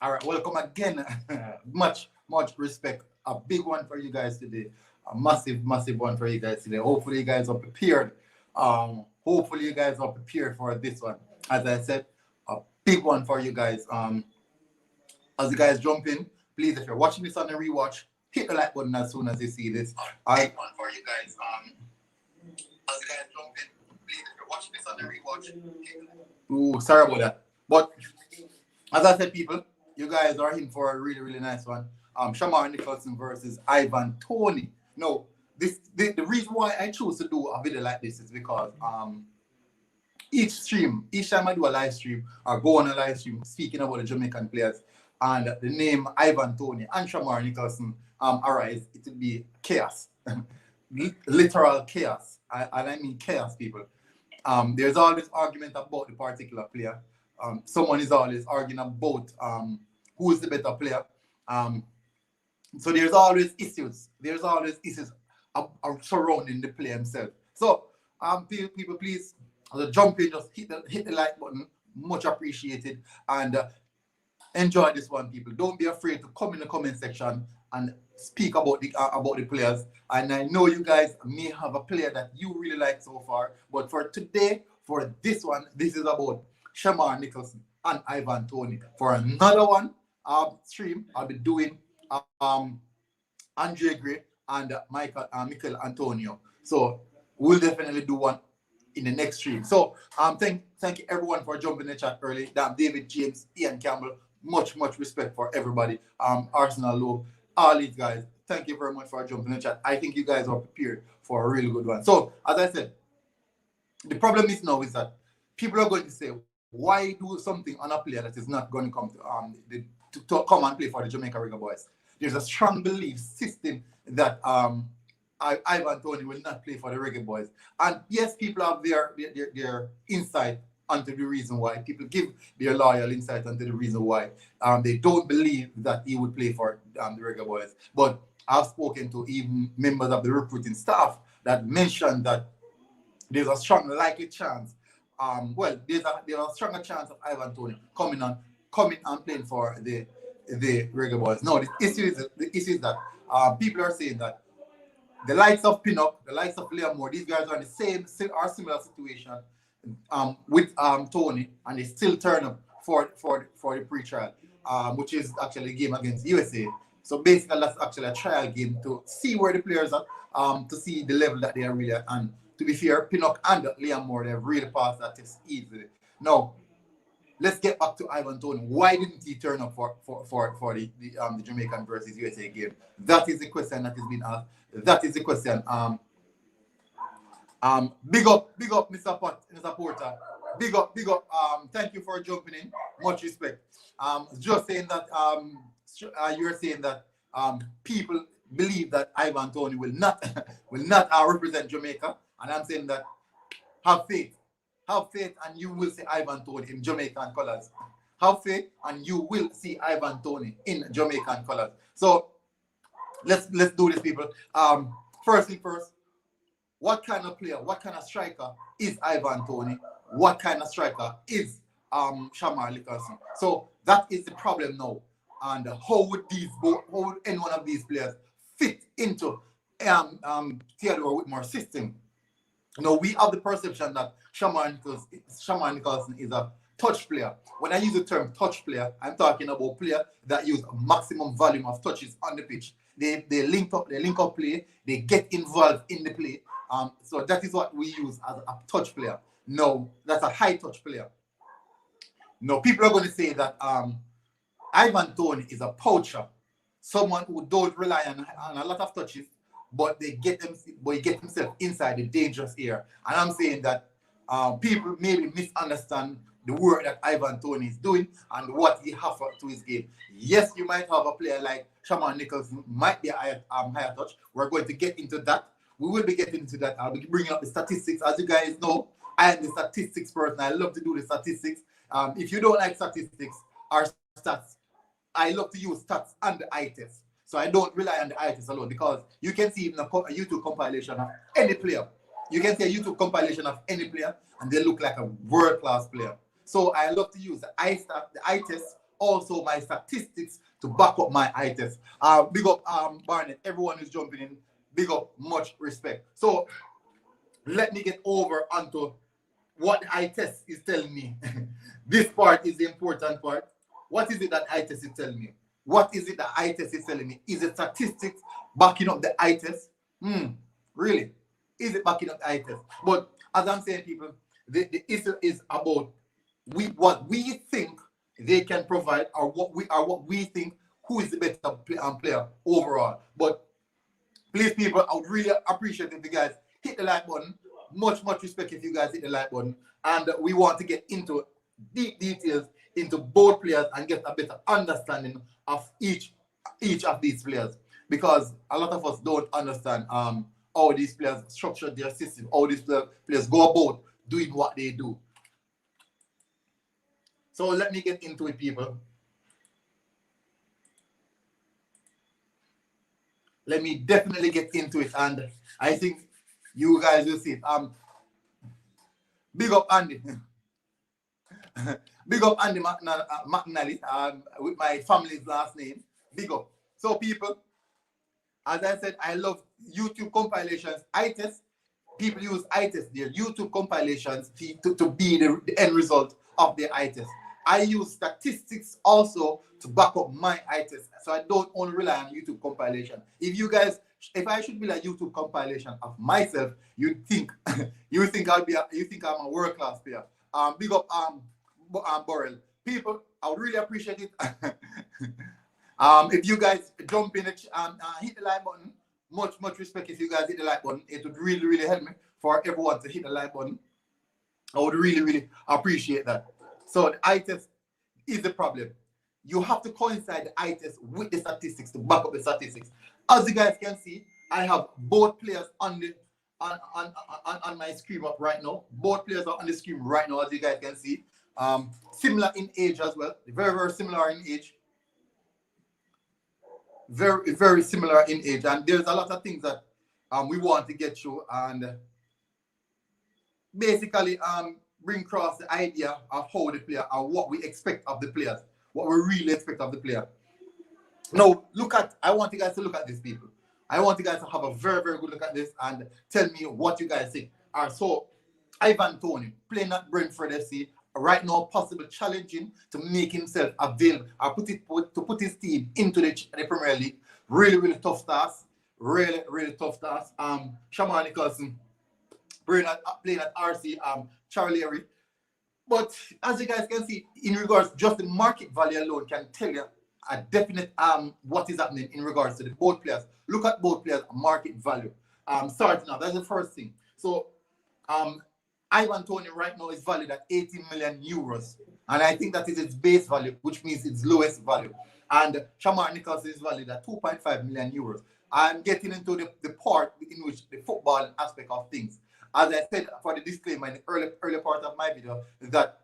All right, welcome again. much respect. A big one for you guys today. A massive one for you guys today. Hopefully, you guys are prepared. Hopefully, you guys are prepared for this one. As I said, a big one for you guys. As you guys jump in, please, if you're watching this on the rewatch, hit the like button as soon as you see this. Big one for you guys. As you guys jump in, please, if you're watching this on the rewatch, hit the like. Ooh, sorry about that. But as I said, people, you guys are in for a really nice one. Shamar Nicholson versus Ivan Toney. No, the reason why I chose to do a video like this is because each time I do a live stream or go on a live stream speaking about the Jamaican players and the name Ivan Toney and Shamar Nicholson arise, it will be chaos. Literal chaos. And I mean chaos, people. There's always argument about the particular player. Someone is always arguing about who is the better player. So there's always issues. There's always issues surrounding the player himself. So people, please jump in, just hit the like button. Much appreciated, and enjoy this one, people. Don't be afraid to come in the comment section and speak about the players. And I know you guys may have a player that you really like so far, but for today, for this one, this is about Shamar Nicholson and Ivan Toney. For another one stream, I'll be doing Andre Gray and Michael Antonio. So we'll definitely do one in the next stream. So thank you everyone for jumping in the chat early. David James, Ian Campbell, much respect for everybody. Arsenal Low, all these guys. Thank you very much for jumping in the chat. I think you guys are prepared for a really good one. So as I said, the problem is now is that people are going to say, why do something on a player that is not going to come to come and play for the Jamaica Reggae Boyz? There's a strong belief system that Ivan Toney will not play for the Reggae Boyz. And yes, people have their insight onto the reason why. People give their loyal insight onto the reason why they don't believe that he would play for the Reggae Boyz. But I've spoken to even members of the recruiting staff that mentioned that there's a strong likely chance. There's a stronger chance of Ivan Toney coming and playing for the Reggae Boyz. No, the issue is that people are saying that the likes of Pinnock, the likes of Liam Moore, these guys are in the same or similar situation with Toney, and they still turn up for the pre-trial, which is actually a game against USA. So basically, that's actually a trial game to see where the players are, to see the level that they are really at. And to be fair, Pinnock and Liam Moore, they've really passed that test easily. Now, let's get back to Ivan Toney. Why didn't he turn up for the Jamaican versus USA game? That is the question that is being asked. That is the question. Big up, Mr. Porter. Big up. Thank you for jumping in. Much respect. Just saying that you're saying that people believe that Ivan Toney will not represent Jamaica, and I'm saying that have faith, and you will see Ivan Toney in Jamaican colours. Have faith, and you will see Ivan Toney in Jamaican colours. So let's do this, people. First thing first. What kind of player, what kind of striker is Ivan Toney? What kind of striker is Shamar Nicholson? So that is the problem now. And how would any one of these players fit into Theodore Whitmore's system? Now, we have the perception that Shamar Nicholson is a touch player. When I use the term touch player, I'm talking about player that use a maximum volume of touches on the pitch. They link up play, they get involved in the play. So that is what we use as a touch player. No, that's a high touch player. No, people are going to say that Ivan Toney is a poacher, someone who don't rely on a lot of touches, but he get himself inside the dangerous area. And I'm saying that people maybe misunderstand the work that Ivan Toney is doing and what he has to his game. Yes, you might have a player like Shamar Nicholson, might be a higher touch. We're going to get into that. We will be getting into that. I'll be bringing up the statistics. As you guys know, I am the statistics person. I love to do the statistics. If you don't like statistics or stats, I love to use stats and the eye test. So I don't rely on the eye test alone, because you can see even a YouTube compilation of any player. You can see a YouTube compilation of any player and they look like a world-class player. So I love to use the eye test also my statistics to back up my eye test. Big up Barnett, everyone who's jumping in, big up, much respect. So let me get over onto what the eye test is telling me. This part is the important part. What is it that eye test is telling me? What is it that eye test is telling me? Is it statistics backing up the eye test? Really? Is it backing up the eye test? But as I'm saying, people, the issue is about what we think they can provide, or what we think who is the better player overall. But please, people, I would really appreciate if you guys hit the like button. Much respect if you guys hit the like button. And we want to get into deep details into both players and get a better understanding of each of these players, because a lot of us don't understand how these players structure their system, how these players go about doing what they do. So let me get into it, people. Let me definitely get into it, and I think you guys will see it. Big up Andy. Big up Andy McNally, with my family's last name. Big up. So people, as I said, I love YouTube compilations. Eye test. People use eye test, their YouTube compilations to be the end result of their eye test. I use statistics also to back up my eye test, so I don't only rely on YouTube compilation. If I should be a YouTube compilation of myself, you think I'm a world class player. Big up Burrell. People, I would really appreciate it. If you guys jump in and hit the like button. Much respect if you guys hit the like button. It would really help me for everyone to hit the like button. I would really appreciate that. So the eye test is the problem. You have to coincide the eye test with the statistics to back up the statistics. As you guys can see, I have both players on my screen up right now. Both players are on the screen right now, as you guys can see. Similar in age as well. Very similar in age. Very similar in age, and there's a lot of things that we want to get through, and basically bring across the idea of how the player, or what we expect of the players, what we really expect of the player. Now, I want you guys to look at this, people. I want you guys to have a very good look at this and tell me what you guys think. So Ivan Toney playing at Brentford FC right now, possible challenging to make himself available, or to put his team into the Premier League. Really tough task. Really tough task. Shamar Nicholson playing at RC Charlie. But as you guys can see, in regards, just the market value alone can tell you a definite what is happening in regards to the both players. Look at both players' market value. Starting off, that's the first thing. So Ivan Toney right now is valued at 80 million euros. And I think that is its base value, which means its lowest value. And Shamar Nicholson is valued at 2.5 million euros. I'm getting into the part in which the football aspect of things. As I said for the disclaimer in the early part of my video, is that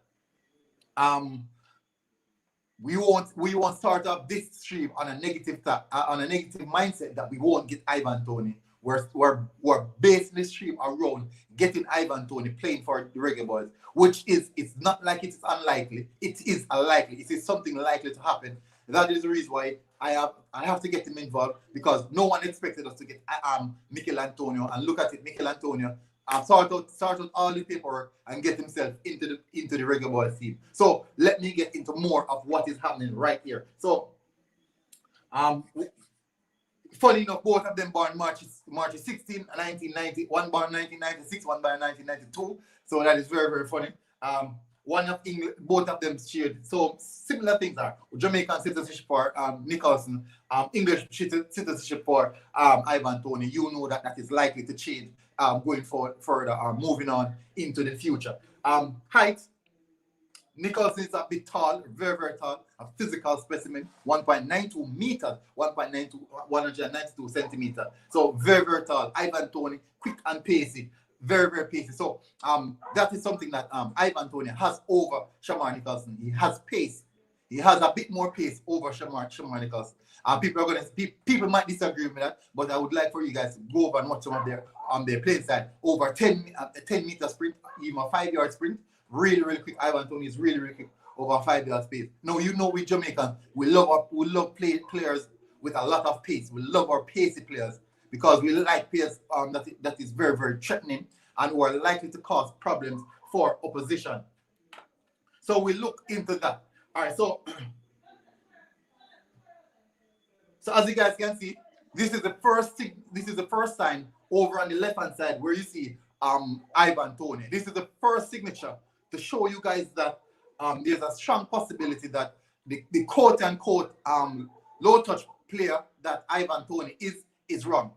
we won't start off this stream on a negative mindset that we won't get Ivan Toney. We're basing this stream around getting Ivan Toney playing for the Reggae Boyz, which it's not like it's unlikely. It is unlikely. It is something likely to happen. That is the reason why I have to get him involved, because no one expected us to get Mikel Antonio, and look at it, Mikel Antonio sort out all the paperwork and get himself into the Reggae Boyz team. So let me get into more of what is happening right here. So funny enough, both of them born March 16, 1990. One born 1996, one born 1992. So that is very funny. Both of them shared. So similar things are Jamaican citizenship for Nicholson, English citizenship for Ivan Toney. You know that is likely to change going further, moving on into the future. Height. Nicholson is a bit tall, very tall, a physical specimen, 1.92 meters, 192 centimeters. So very tall. Ivan Toney, quick and pacey, very pacey. So that is something that Ivan Toney has over Shamar Nicholson. He has pace. He has a bit more pace over Shamar Nicholson. People might disagree with that, but I would like for you guys to go over and watch some of their play side. Over 10 meter sprint, even a 5-yard sprint. Really quick. Ivan Toney is really quick over a 5-yard space. Now, you know, we Jamaicans, we love players with a lot of pace. We love our pacey players because we like players that is very, very threatening and who are likely to cause problems for opposition. So we look into that. All right, so as you guys can see, this is the first sign over on the left-hand side where you see Ivan Toney. This is the first signature to show you guys that there's a strong possibility that the quote-unquote low-touch player that Ivan Toney is wrong.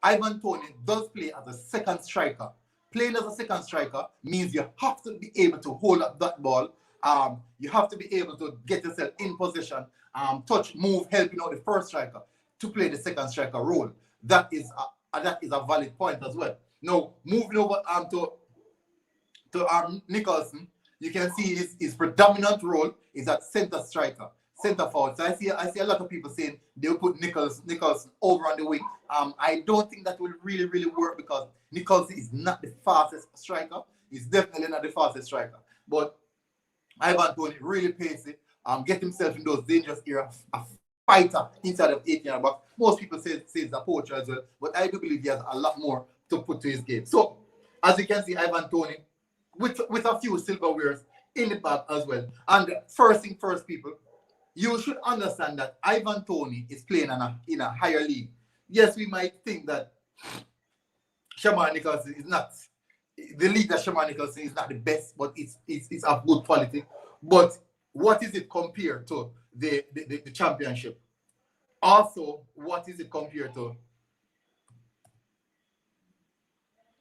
Ivan Toney does play as a second striker. Playing as a second striker means you have to be able to hold up that ball. You have to be able to get yourself in position, touch, move, helping out the first striker to play the second striker role. That is a valid point as well. Now, moving over to Nicholson, you can see his predominant role is at center striker, center forward. So I see a lot of people saying they'll put Nicholson over on the wing. I don't think that will really, really work because Nicholson is not the fastest striker. He's definitely not the fastest striker. But Ivan Toney really pacey, get himself in those dangerous areas, a fighter inside of 18-yard box. Most people say he's a poacher as well, but I do believe he has a lot more to put to his game. So, as you can see, Ivan Toney with a few silverwares in the back as well. And first thing first, people, you should understand that Ivan Toney is playing in a higher league. Yes, we might think that Shamar Nicholson is not the league that Shamar Nicholson is not the best, but it's of good quality. But what is it compared to the championship? Also, what is it compared to?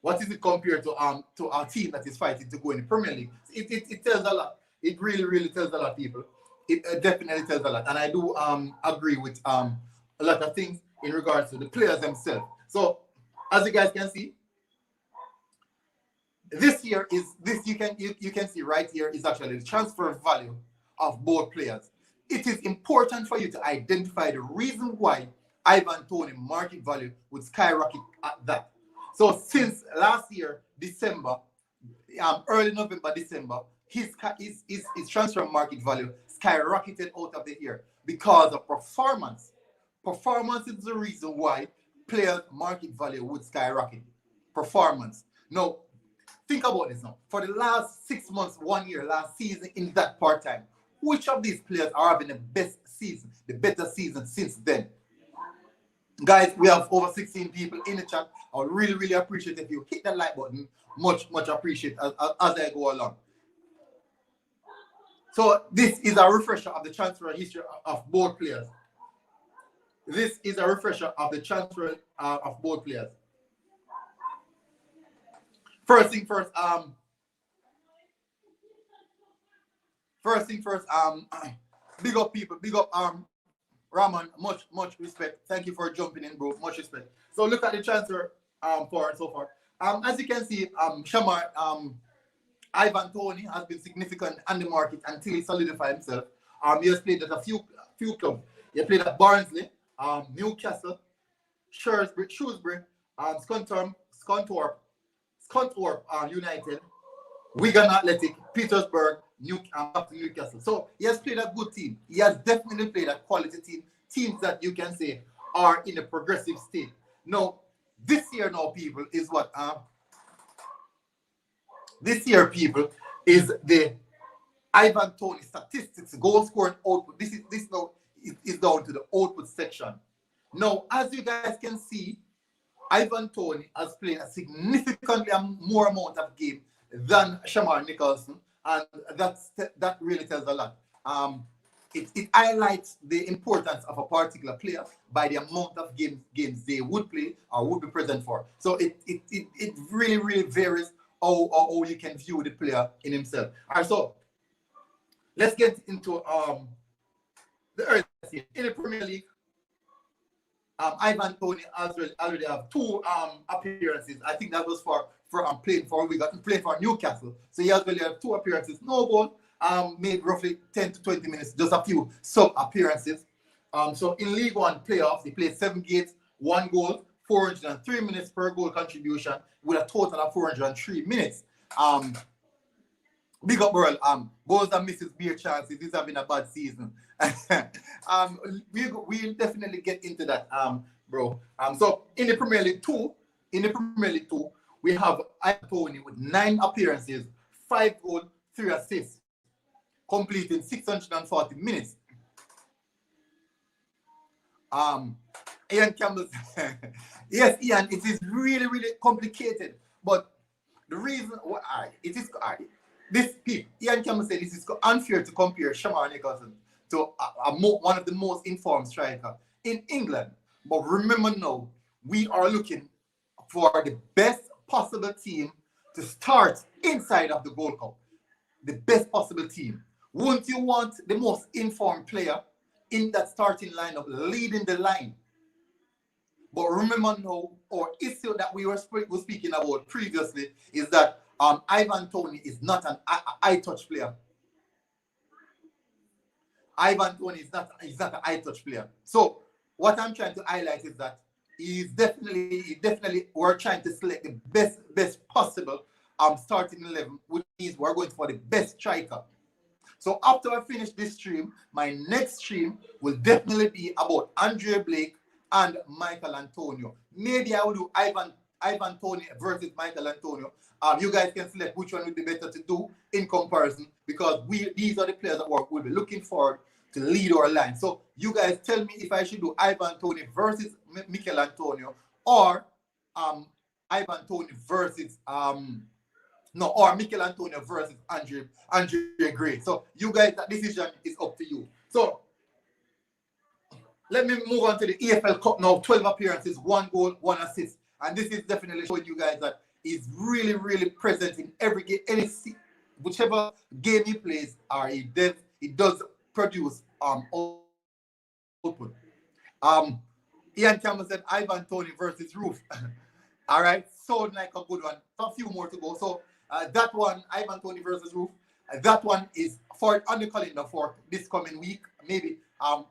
What is it compared to our team that is fighting to go in the Premier League? It tells a lot. It really, really tells a lot, people. It definitely tells a lot. And I do agree with a lot of things in regards to the players themselves. So, as you guys can see, this year is you can see right here is actually the transfer value of both players. It is important for you to identify the reason why Ivan Toney market value would skyrocket at that. So since last year, December, early November, December, his transfer market value skyrocketed out of the year because of performance. Performance is the reason why players' market value would skyrocket. Performance. Now, think about this now. For the last 6 months, 1 year, last season in that part-time, which of these players are having the best season, the better season since then? Guys, we have over 16 people in the chat. I would really, really appreciate if you hit that like button. Much, much appreciate as I go along. So this is a refresher of the transfer history of both players. This is a refresher of the transfer of both players. First thing first, big up people, big up Raman, much respect. Thank you for jumping in, bro. Much respect. So look at the transfer for so far. As you can see, Shamar Ivan Toney has been significant on the market until he solidified himself. He has played at a few clubs. He played at Barnsley, Newcastle, Shrewsbury, Scunthorpe United, Wigan Athletic, Petersburg, Newcastle. So he has played a good team. He has definitely played a quality team. Teams that you can say are in a progressive state. Now, this year now, people, is what this year, people, is the Ivan Toney statistics, goal scoring output. This now is down to the output section. Now, as you guys can see, Ivan Toney has played a significantly more amount of game than Shamar Nicholson, and that really tells a lot. It highlights the importance of a particular player by the amount of games they would play or would be present for. So it really, really varies how you can view the player in himself. All right, so let's get into the early season. In the Premier League, Ivan Toney already have 2 appearances. I think that was for playing for Newcastle. So he already have 2 appearances, no goal. Made roughly 10 to 20 minutes, just a few sub appearances. So in League One playoffs, he played 7 games, 1 goal, 403 minutes per goal contribution, with a total of 403 minutes. Big up, world. Boys and Mrs. Beer chances. He's having a bad season. We'll definitely get into that, bro. So in the Premier League 2, we have Ivan Toney with 9 appearances, 5 goals, 3 assists, completing 640 minutes. Ian Campbell, yes, Ian, it is really, really complicated. But the reason why it is Ian Campbell said this is unfair to compare Shamar Nicholson to one of the most informed strikers in England. But remember now, we are looking for the best possible team to start inside of the WorldCup. The best possible team. Wouldn't you want the most informed player in that starting lineup, leading the line? But remember now, our issue that we were speaking about previously is that Ivan Toney is not an eye-touch player. Ivan Toney is not an eye-touch player. So what I'm trying to highlight is that he's definitely we're trying to select the best possible starting 11, which means we're going for the best striker. So after I finish this stream, my next stream will definitely be about Andre Blake and Michael Antonio. Maybe I will do Ivan Toney versus Michael Antonio. You guys can select which one would be better to do in comparison, because these are the players that we'll be looking forward to lead our line. So you guys tell me if I should do Ivan Toney versus Michael Antonio, or Ivan Toney versus or Michael Antonio versus Andre Gray. So you guys, that decision is up to you. So let me move on to the EFL Cup now. 12 appearances, 1 goal, 1 assist. And this is definitely showing you guys that he's really, really present in every game, whichever game he plays, or he does produce output. Ian Campbell said Ivan Toney versus Roof. All right, sound like a good one. A few more to go. So that one, Ivan Toney versus Roof, that one is on the calendar for this coming week, maybe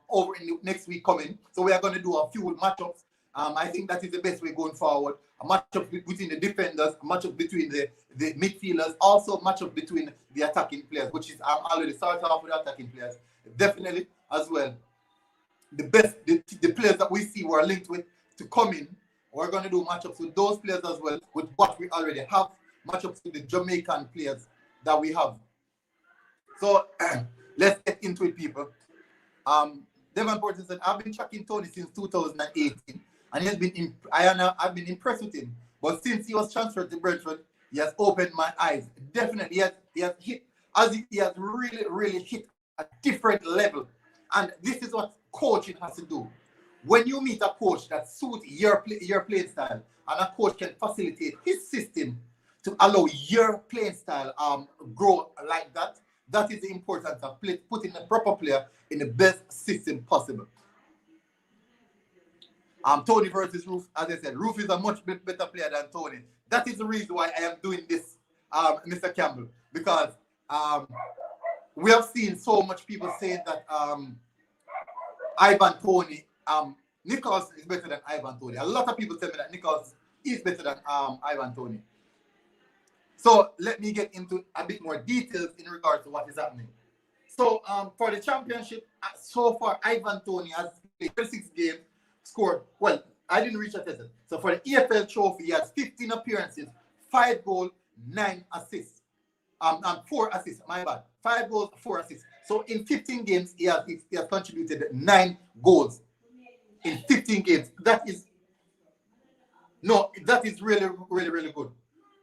over in the next week coming. So we are going to do a few matchups. I think that is the best way going forward. A matchup between the defenders, a matchup between the midfielders, also a matchup between the attacking players, which is I'm already started off with attacking players. Definitely as well. The players that we see were linked with to come in, we're going to do matchups with those players as well, with what we already have, matchups with the Jamaican players that we have. So let's get into it, people. Devon Porter said, I've been tracking Toney since 2018, and he has been I've been impressed with him. But since he was transferred to Brentford, he has opened my eyes. Definitely, he has hit, he has really, really hit a different level. And this is what coaching has to do. When you meet a coach that suits your playing style, and a coach can facilitate his system to allow your playing style grow like that, that is the importance of putting the proper player in the best system possible. Toney versus Roof, as I said, Roof is a much better player than Toney. That is the reason why I am doing this, Mr. Campbell, because we have seen so much people saying that Ivan Toney, Nicholson is better than Ivan Toney. A lot of people tell me that Nicholson is better than Ivan Toney. So let me get into a bit more details in regards to what is happening. So for the championship, so far Ivan Toney has played 36 games, scored, well, I didn't reach a test. So for the EFL trophy, he has 15 appearances, 5 goals, 9 assists. 4 assists, my bad. 5 goals, 4 assists. So in 15 games, he has contributed 9 goals. In 15 games. That is really, really, really good.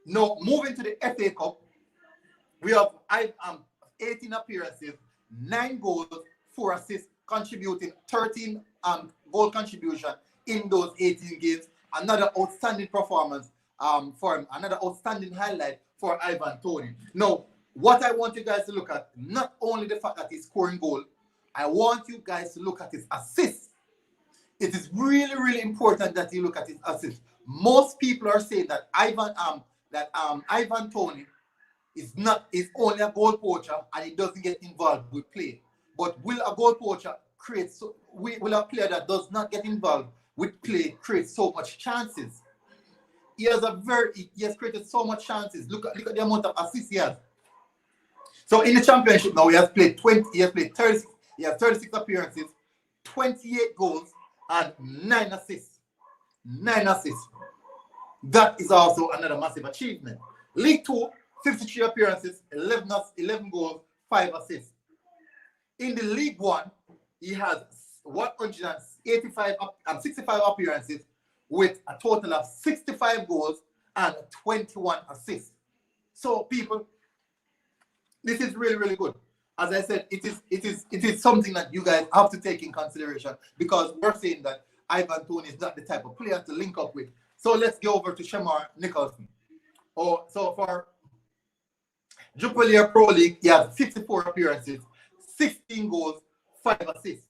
Now, moving to the FA Cup, we have 18 appearances, 9 goals, 4 assists, contributing 13 goal contribution in those 18 games. Another outstanding performance for him, another outstanding highlight for Ivan Toney. Now, what I want you guys to look at, not only the fact that he's scoring goal, I want you guys to look at his assists. It is really, really important that you look at his assists. Most people are saying that Ivan Toney is only a goal poacher and he doesn't get involved with play. But will a goal poacher will a player that does not get involved with play create so much chances? He has created so much chances. Look at the amount of assists he has. So in the championship now, he has played 20. He has played 30. He has 36 appearances, 28 goals, and 9 assists. 9 assists. That is also another massive achievement. League 2, 53 appearances, 11 goals, 5 assists. In the League 1, he has 65 appearances with a total of 65 goals and 21 assists. So people, this is really, really good. As I said, it is something that you guys have to take in consideration, because we're saying that Ivan Toney is not the type of player to link up with. So let's go over to Shamar Nicholson. So for Jupiler Pro League, he has 54 appearances, 16 goals, 5 assists.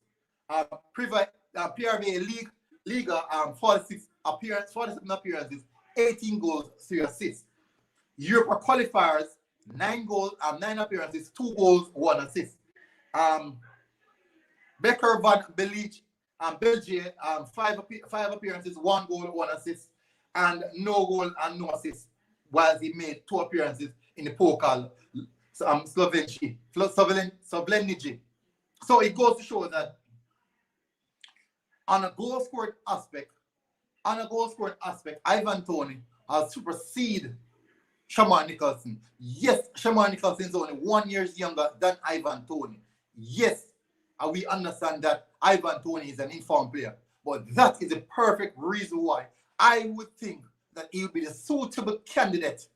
PRBA Liga, 47 appearances, 18 goals, 3 assists. Europe qualifiers, 9 goals, 9 appearances, 2 goals, 1 assist. Becker van Belich, Belgium, 5 appearances, 1 goal, 1 assist, and no goal and no assist, while he made 2 appearances in the Pokal Sloveniji. So it goes to show that on a goal scoring aspect, Ivan Toney has superseded Shamar Nicholson. Yes, Shamar Nicholson is only 1 year younger than Ivan Toney. Yes, and we understand that Ivan Toney is an informed player, but that is a perfect reason why I would think that he would be the suitable candidate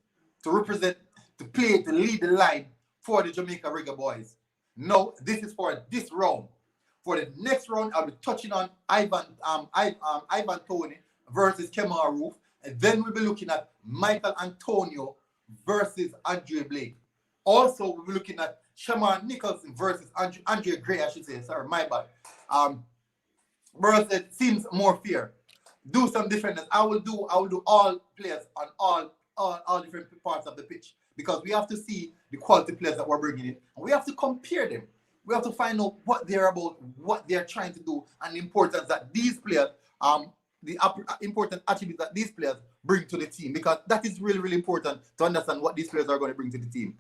to represent, to lead the line for the Jamaica Reggae Boyz. No, this is for this round. For the next round, I'll be touching on Ivan Toney versus Kemar Roof, and then we'll be looking at Michael Antonio versus Andre Blake. Also, we'll be looking at Shamar Nicholson versus Andre Gray, I should say. Sorry, my bad. Versus seems more fair. Do some different. I will do all players on all different parts of the pitch, because we have to see the quality players that we're bringing in, and we have to compare them. We have to find out what they're about, what they're trying to do, and the importance that these players, the important attributes that these players bring to the team, because that is really, really important to understand what these players are going to bring to the team.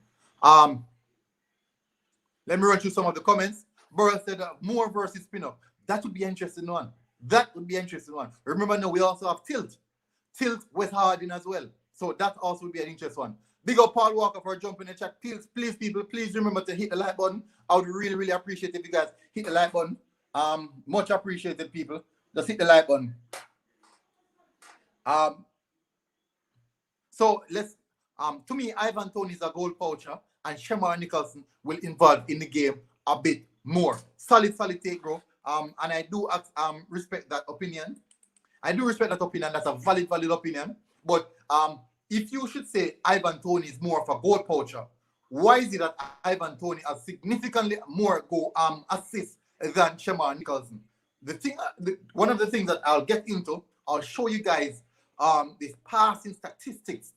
Let me run through some of the comments. Burrow said Moore versus Spinner. That would be an interesting one. Remember now, we also have Tilt West Harding as well. So that also would be an interesting one. Big up Paul Walker for jumping in the chat. Please, people, please remember to hit the like button. I would really, really appreciate if you guys hit the like button. Much appreciated, people. Just hit the like button. So let's, to me, Ivan Toney is a goal poacher, and Shamar Nicholson will involve in the game a bit more. Solid take, bro. And I do respect that opinion. That's a valid opinion. But if you should say Ivan Toney is more of a goal poacher, why is it that Ivan Toney has significantly more goal assists than Shamar Nicholson? One of the things that I'll get into, I'll show you guys this passing statistics.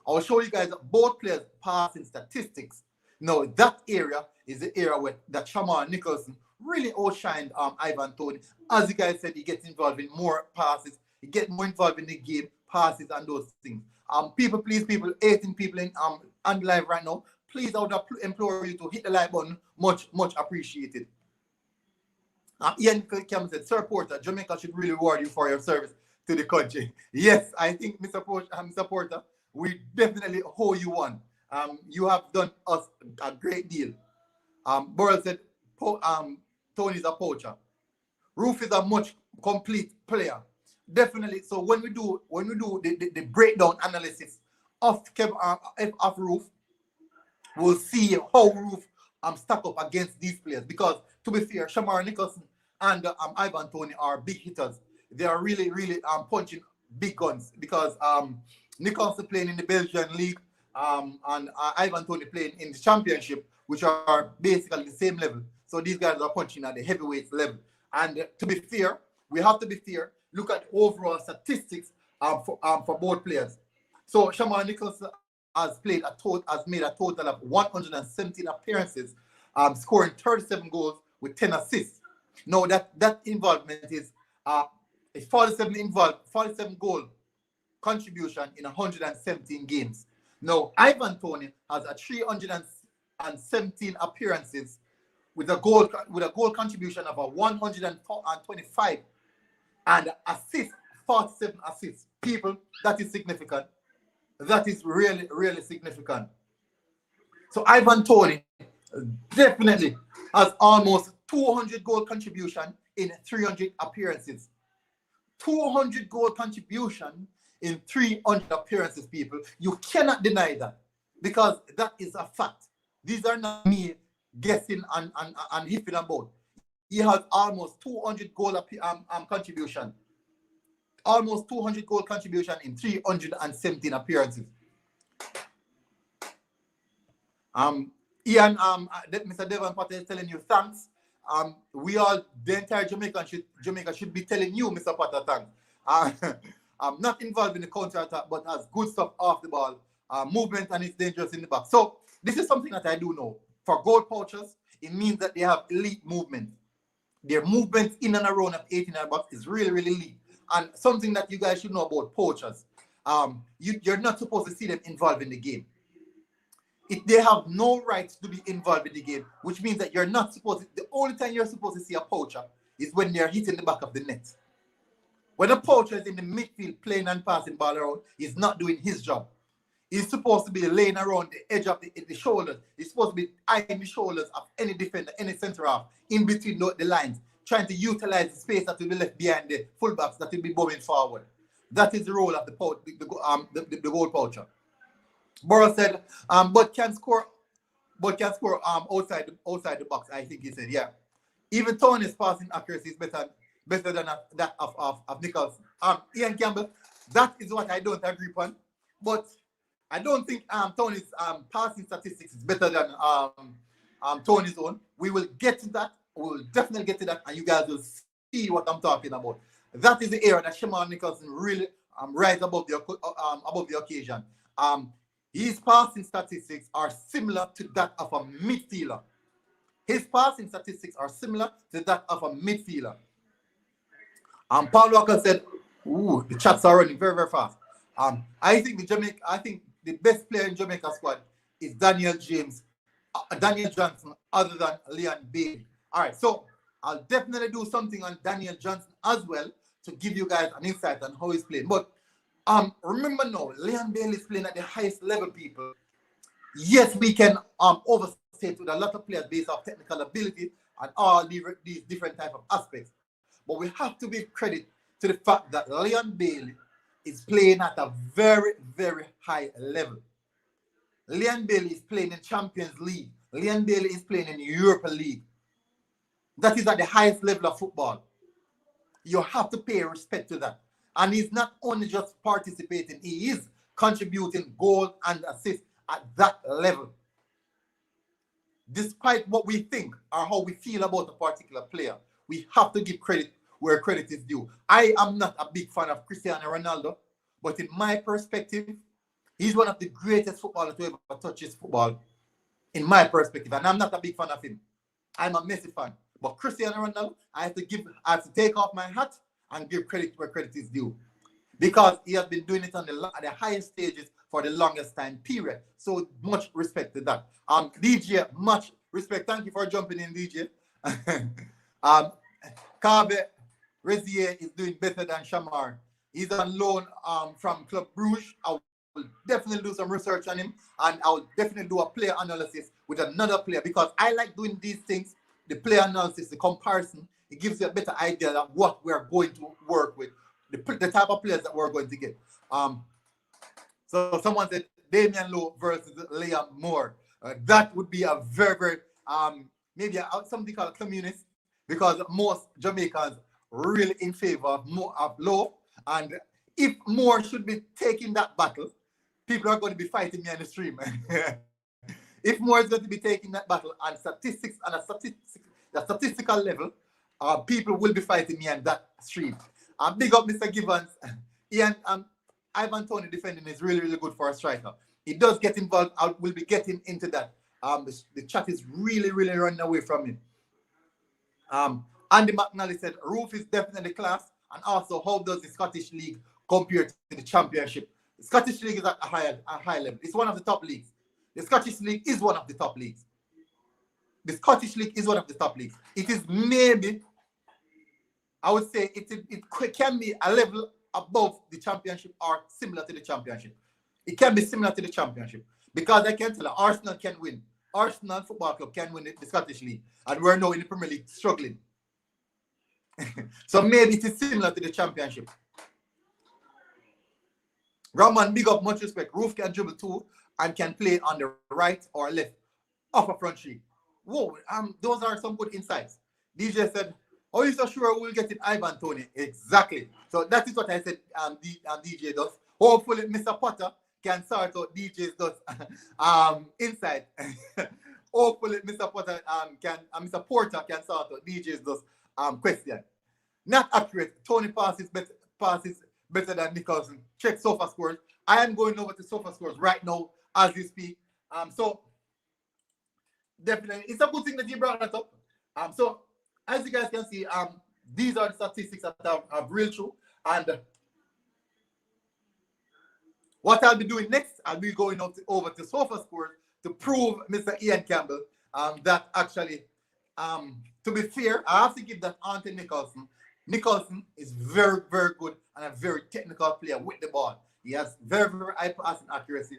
I'll show you guys both players' passing statistics. Now, that area is the area where that Shamar Nicholson really outshined Ivan Toney. As you guys said, he gets involved in more passes. He gets more involved in the game, passes, and those things. People, 18 people in on live right now. Please, I would implore you to hit the like button. Much appreciated. Ian Cam said, Sir Porter, Jamaica should really reward you for your service to the country. Yes, I think, Mr. Porter, we definitely owe you one. You have done us a great deal. Burrell said, Tony's a poacher. Roof is a much complete player. Definitely. So when we do the breakdown analysis of Roof, we'll see how Roof stack up against these players. Because to be fair, Shamar Nicholson and Ivan Toney are big hitters. They are really punching big guns. Because Nicholson playing in the Belgian league and Ivan Toney playing in the championship, which are basically the same level. So these guys are punching at the heavyweight level. And to be fair, we have to be fair. Look at overall statistics for both players. So Shamar Nicholson has made a total of 117 appearances, scoring 37 goals with 10 assists. Now that involvement is a 47 goal contribution in 117 games. Now Ivan Toney has a 317 appearances with a goal contribution of a 125 and assist 47 assists. People, that is significant. That is really, really significant. So Ivan Toney definitely has almost 200 goal contribution in 300 appearances. 200 goal contribution in 300 appearances, people. You cannot deny that because that is a fact. These are not me guessing and hipping about. He has almost 200 goal contribution. Almost 200 goal contribution in 317 appearances. Ian, Mr. Devon Potter is telling you thanks. We all, the entire Jamaica should be telling you, Mr. Potter, thanks. I'm not involved in the counter attack, but has good stuff off the ball, movement, and it's dangerous in the back. So this is something that I do know. For goal poachers, it means that they have elite movement. Their movement in and around of 18-yard box is really, really elite. And something that you guys should know about poachers, you're not supposed to see them involved in the game. If they have no right to be involved in the game, which means that you're not supposed to, the only time you're supposed to see a poacher is when they're hitting the back of the net. When a poacher is in the midfield playing and passing ball around, he's not doing his job. He's supposed to be laying around the edge of the shoulders. He's supposed to be eyeing the shoulders of any defender, any centre half, in between the lines, trying to utilize the space that will be left behind the fullbacks that will be moving forward. That is the role of the goal poacher. Burrow said, but can score outside the box. I think he said, yeah. Even Tony's passing accuracy is better than that of Nicholson. Ian Campbell, that is what I don't agree upon. But I don't think Tony's passing statistics is better than Tony's own. We will get to that. We will definitely get to that, and you guys will see what I'm talking about. That is the area that Shamar Nicholson really rises above the occasion. His passing statistics are similar to that of a midfielder. His passing statistics are similar to that of a midfielder. Paul Walker said, "Ooh, the chats are running very, very fast." I think the best player in Jamaica squad is Daniel Johnson, other than Leon Bailey. All right, so I'll definitely do something on Daniel Johnson as well to give you guys an insight on how he's playing. But remember now, Leon Bailey is playing at the highest level, people. Yes, we can overstate with a lot of players based off technical ability and all these different type of aspects. But we have to give credit to the fact that Leon Bailey is playing at a very, very high level. Leon Bailey is playing in Champions League. Leon Bailey is playing in the Europa League. That is at the highest level of football. You have to pay respect to that. And he's not only just participating, he is contributing goal and assist at that level. Despite what we think or how we feel about a particular player, we have to give credit where credit is due. I am not a big fan of Cristiano Ronaldo, but in my perspective, he's one of the greatest footballers to ever touch his football, in my perspective. And I'm not a big fan of him. I'm a Messi fan. But Cristiano Ronaldo, I have to take off my hat and give credit where credit is due. Because he has been doing it at the highest stages for the longest time period. So much respect to that. DJ, much respect. Thank you for jumping in, DJ. Kabe Rezier is doing better than Shamar. He's on loan from Club Bruges. I will definitely do some research on him, and I will definitely do a player analysis with another player, because I like doing these things, the player analysis, the comparison. It gives you a better idea of what we're going to work with, the type of players that we're going to get. So someone said Damian Lowe versus Liam Moore. That would be a very, very, maybe something called a communist, because most Jamaicans really in favor of Lowe. And if Moore should be taking that battle, people are going to be fighting me on the stream. If Moore is going to be taking that battle on statistics, on a statistical level, people will be fighting me on that stream. Big up Mr. Givens. Ian, Ivan Toney defending is really, really good for a striker. He does get involved. We'll be getting into that. The chat is really, really running away from him. Andy McNally said, Roof is definitely class. And also, how does the Scottish League compare to the Championship? The Scottish League is at a high level. It's one of the top leagues. The Scottish League is one of the top leagues. the Scottish League is one of the top leagues. It is maybe, I would say, it can be a level above the Championship or similar to the Championship. It can be similar to the Championship because I can tell you, Arsenal can win. Arsenal Football Club can win the Scottish League, and we're now in the Premier League struggling. So maybe it is similar to the Championship. Roman, big up, much respect. Roof can dribble too and can play on the right or left upper front three. Whoa, those are some good insights. DJ said, "Oh, you so sure we'll get it, Ivan Toney?" Exactly. So that is what I said. DJ does. Hopefully, Mr. Potter can sort out DJ's does inside. Hopefully, Mr. Potter Mr. Porter can sort out DJ's does question. Not accurate. Tony passes better than Nicholson. Check sofa scores. I am going over to sofa scores right now as we speak. So definitely, it's a good thing that you brought that up. So as you guys can see, these are the statistics that I've reeled through. And what I'll be doing next, I'll be going over to sofa scores to prove Mr. Ian Campbell that actually, to be fair, I have to give that on to Nicholson. Nicholson is very, very good and a very technical player with the ball. He has very, very high passing accuracy,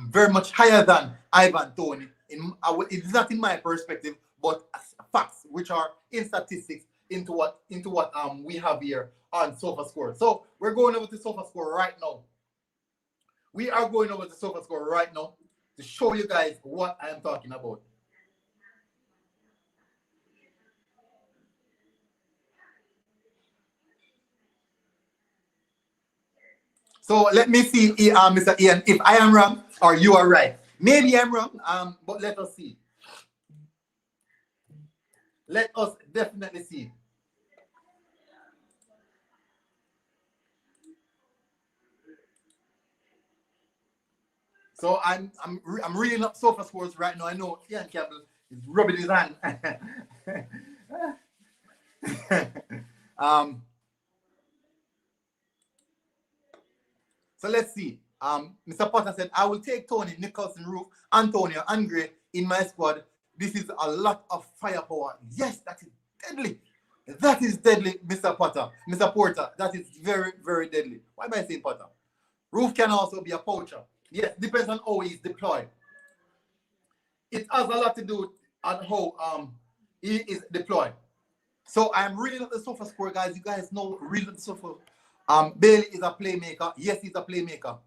very much higher than Ivan Toney. It's not in my perspective, but facts which are in statistics into what we have here on sofa score. So we're going over to sofa score right now. We are going over to sofa score right now to show you guys what I am talking about. So let me see, Mr. Ian, if I am wrong or you are right. Maybe I'm wrong, but let us see. Let us definitely see. So I'm reading up sofa scores right now. I know Ian Campbell is rubbing his hand. So let's see. Mr. Potter said, "I will take Tony, Nicholson, Roof, Antonio, and Gray in my squad. This is a lot of firepower." Yes, that is deadly. That is deadly, Mr. Potter. Mr. Porter, that is very, very deadly. Why am I saying Potter? Roof can also be a poacher. Yes, depends on how he's deployed. It has a lot to do on how he is deployed. So I'm reading up the sofa score, guys. You guys know reading the sofa. Bailey is a playmaker. Yes, he's a playmaker.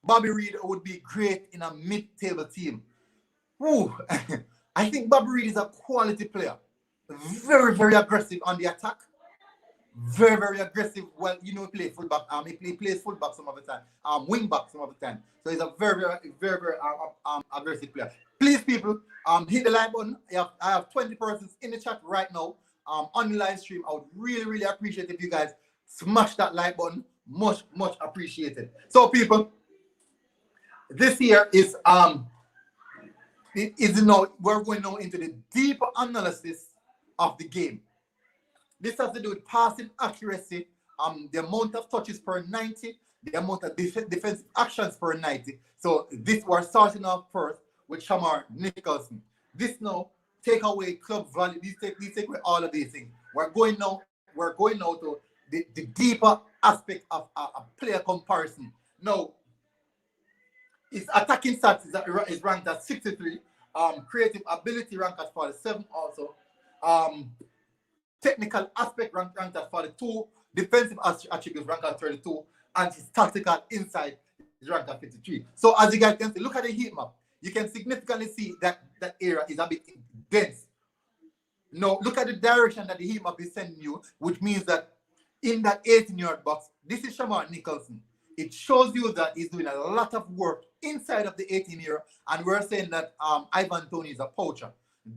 Bobby Reed would be great in a mid-table team. Ooh, I think Bobby Reed is a quality player. Very, very aggressive on the attack. Very, very aggressive. Well, you know, he plays fullback. He plays fullback some of the time. Wing back some of the time. So he's a very, very, very, very aggressive player. Please, people, hit the like button. I have 20 persons in the chat right now on the live stream. I would really, really appreciate if you guys smash that like button. Much, much appreciated. So, people, this here is we're going now into the deeper analysis of the game. This has to do with passing accuracy, the amount of touches per 90, the amount of defensive actions per 90. So this we're starting off first with Shamar Nicholson. This now take away club value. These take away all of these things. We're going now to the deeper aspect of a player comparison. Now, his attacking stats is ranked at 63. Creative ability ranked at 47 also. Technical aspect ranked at 42. Defensive attributes ranked at 32. And his tactical insight is ranked at 53. So as you guys can see, look at the heat map. You can significantly see that that area is a bit dense. Now, look at the direction that the heat map is sending you, which means that in that 18-yard box, this is Shamar Nicholson. It shows you that he's doing a lot of work inside of the 18-yard, and we're saying that Ivan Toney is a poacher.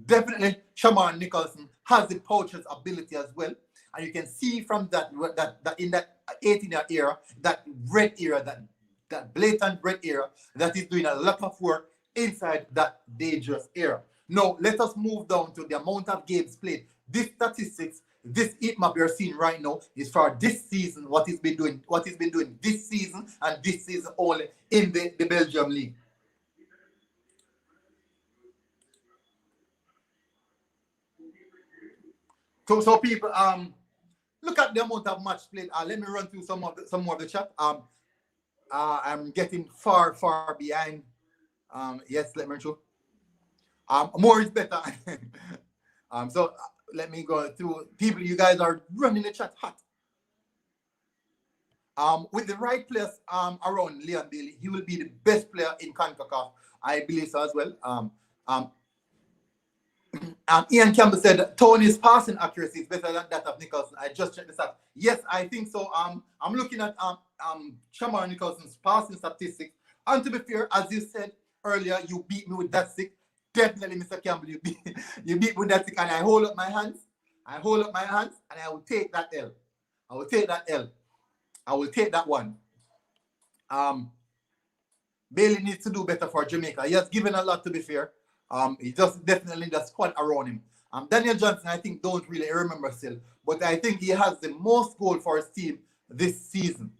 Definitely, Shamar Nicholson has the poacher's ability as well, and you can see from that in that 18-yard area, that red area, that blatant red area, that he's doing a lot of work inside that dangerous area. Now, let us move down to the amount of games played. This statistics, this heat map you're seeing right now is for this season, what he's been doing this season and this season only in the Belgium League. So people, look at the amount of match played. Let me run through some more of the chat. I'm getting far behind. Yes, let me show. More is better. So let me go through people. You guys are running the chat hot. With the right players around Leon Bailey, he will be the best player in CONCACAF. I believe so as well. Ian Campbell said Tony's passing accuracy is better than that of Nicholson. I just checked this out. Yes, I think so. I'm looking at Shamar Nicholson's passing statistics. And to be fair, as you said earlier, you beat me with that stick. Definitely, Mr. Campbell, you beat me with that stick. And I hold up my hands. And I will take that L. I will take that L. I will take that one. Bailey needs to do better for Jamaica. He has given a lot, to be fair. He just definitely the squad around him. Daniel Johnson, I think, don't really remember still, but I think he has the most goal for his team this season.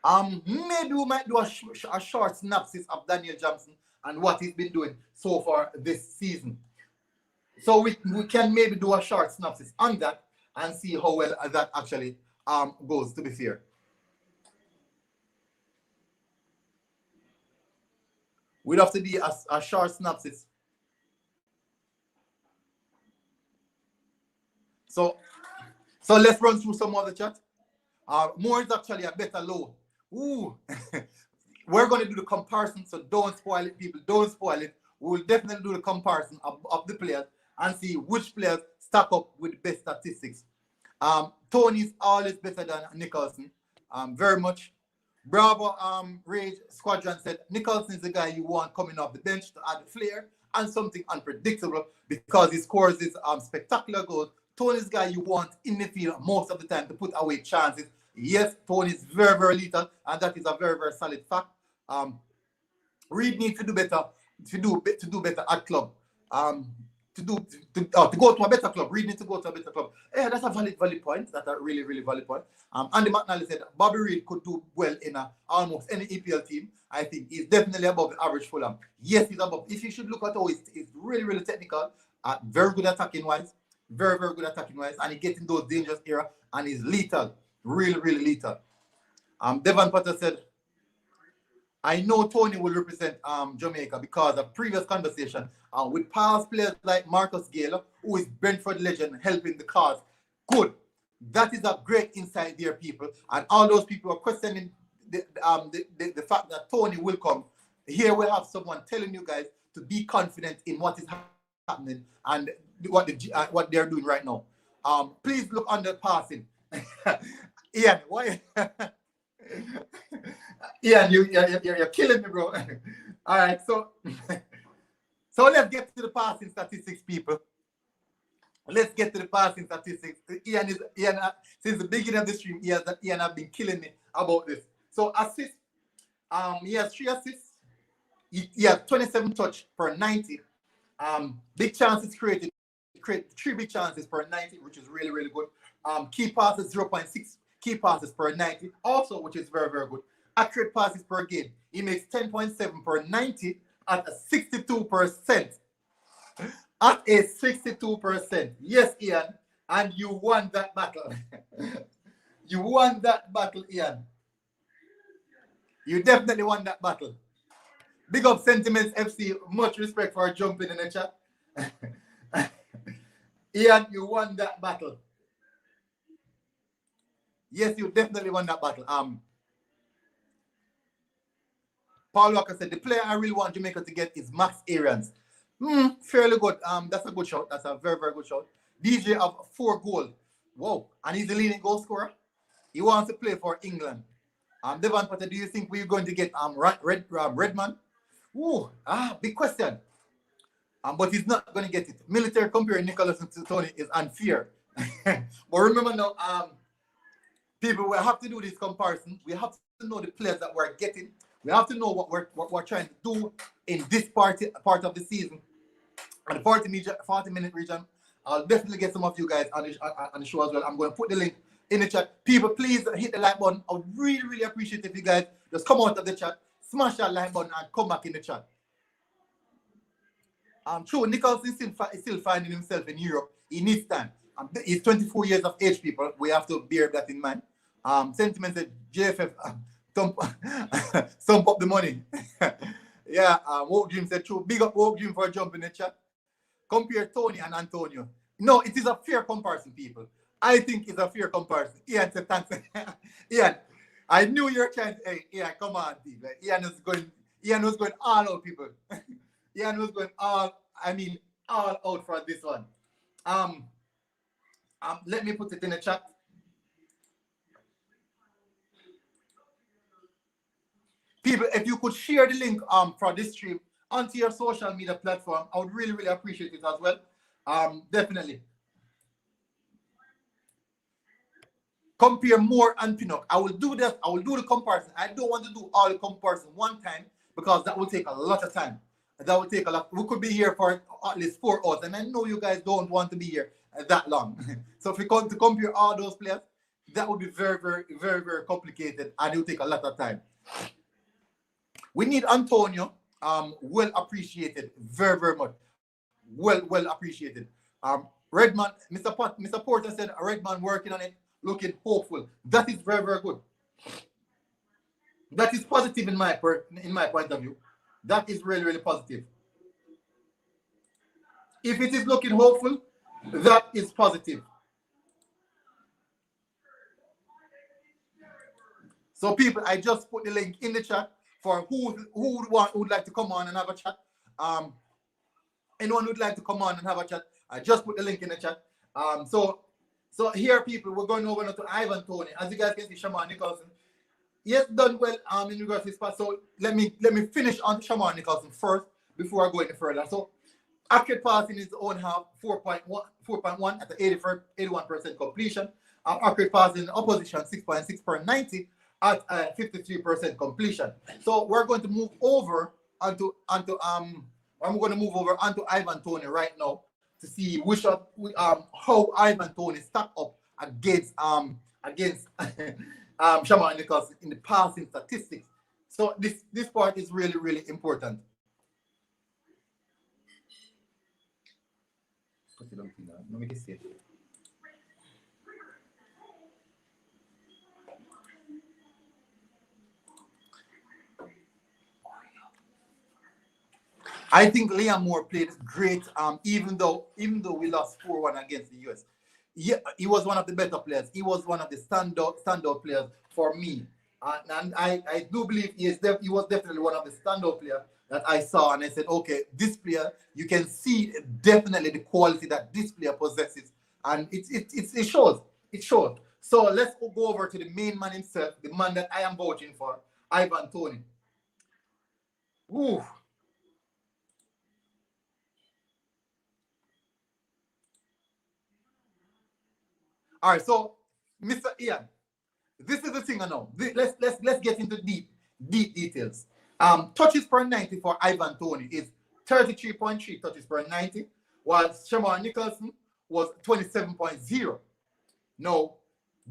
Maybe we might do a short synopsis of Daniel Johnson and what he's been doing so far this season. So we can maybe do a short synopsis on that and see how well that actually goes, to be fair. We'd have to be a short synopsis. So let's run through some of the chat. More is actually a better low. Ooh. We're going to do the comparison, so don't spoil it, people. Don't spoil it. We'll definitely do the comparison of the players and see which players stack up with the best statistics. Tony's always better than Nicholson. Very much. Bravo Rage Squadron said Nicholson is the guy you want coming off the bench to add flair and something unpredictable because he scores his spectacular goals. Tony's the guy you want in the field most of the time to put away chances. Yes, Tony is very lethal, and that is a very solid fact. Reed needs to do better to do better at club. To go to a better club. Reed needs to go to a better club. Yeah, that's a valid point. That's a really valid point. Andy McNally said Bobby Reed could do well in almost any EPL team. I think he's definitely above the average Fulham. Yes, he's above. If you should look at how he's really technical, very good attacking wise, very good attacking wise, and he gets in those dangerous areas and he's lethal, really lethal. Devon Potter said, I know Tony will represent Jamaica because of previous conversation with past players like Marcus Gale, who is Brentford legend, helping the cause. Good. That is a great insight there, people. And all those people are questioning the fact that Tony will come. Here we have someone telling you guys to be confident in what is happening and what they're doing right now. Please look under passing. Ian, why? Ian, you're killing me, bro. All right, so let's get to the passing statistics, people. Let's get to the passing statistics. Ian, since the beginning of the stream, Ian have been killing me about this. So assists, he has 3 assists. He has 27 touch per 90. Big chances created. Create 3 big chances per 90, which is really good. Key passes 0.6 key passes per 90, also, which is very good. Accurate passes per game. He makes 10.7 per 90 at a 62%. At a 62%. Yes, Ian. And you won that battle. You won that battle, Ian. You definitely won that battle. Big up Sentiments FC. Much respect for jumping in the chat. Ian, you won that battle. Yes, you definitely won that battle. Paul Walker said, the player I really want Jamaica to get is Max Arians. Fairly good. That's a good shout. That's a very good shout. DJ of 4 goals. Wow. And he's the leading goal scorer. He wants to play for England. Devon Potter, do you think we're going to get Redman? Ooh, big question. But he's not going to get it. Military comparing Nicholson to Tony is unfair. But remember now, people, we have to do this comparison. We have to know the players that we're getting. We have to know what we're trying to do in this part of the season. And the 40-minute region, I'll definitely get some of you guys on the show as well. I'm going to put the link in the chat. People, please hit the like button. I would really appreciate if you guys just come out of the chat, smash that like button, and come back in the chat. True, Nicholson is still finding himself in Europe. He needs time. He's 24 years of age, people. We have to bear that in mind. Sentiment said JFF thump, thump up the money. Yeah, Woke Dream said true. Big up Woke Dream for jumping in the chat. Compare Tony and Antonio. No, it is a fair comparison, people. I think it's a fair comparison. Ian said thanks. Ian, I knew you were trying to, hey, Ian, come on, people. Ian was going all out, people. Ian was going all out for this one. Let me put it in the chat. People, if you could share the link for this stream onto your social media platform, I would really, really appreciate it as well. Definitely. Compare more and Pinnock. I will do that. I will do the comparison. I don't want to do all the comparison one time because that will take a lot of time. That will take a lot. We could be here for at least 4 hours, and I know you guys don't want to be here that long. So if we come to compare all those players, that would be very, very, very, very complicated, and it will take a lot of time. We need Antonio, well appreciated, very, very much, well appreciated. Redman, Mr. Porter said Redman working on it, looking hopeful. That is very, very good. That is positive in my point of view. That is really, really positive. If it is looking hopeful, that is positive. So people, I just put the link in the chat for who would like to come on and have a chat. Anyone would like to come on and have a chat, I just put the link in the chat. So here, people, we're going over now to IvanToney. As you guys can see, Shamar Nicholson, yes, done well in regards to his pass. So let me finish on Shamar Nicholson first before I go any further. So accurate pass in his own half, 4.1 at the 81% completion. Accurate pass in opposition, 6.6 per 90 at 53% completion. So we're going to move over onto IvanToney right now to see how IvanToney stack up against Shamar Nicholson in the passing statistics. So this part is really, really important. Let me see it. I think Liam Moore played great, even though we lost 4-1 against the US. Yeah, he was one of the better players. He was one of the standout players for me. And I do believe he was definitely one of the standout players that I saw. And I said, okay, this player, you can see definitely the quality that this player possesses. And it shows. It shows. So let's go over to the main man himself, the man that I am vouching for, IvanToney. Ooh. All right, so Mr. Ian, this is the thing I know. Let's get into deep details. Touches per 90 for IvanToney is 33.3 touches per 90, while Shamar Nicholson was 27.0. Now,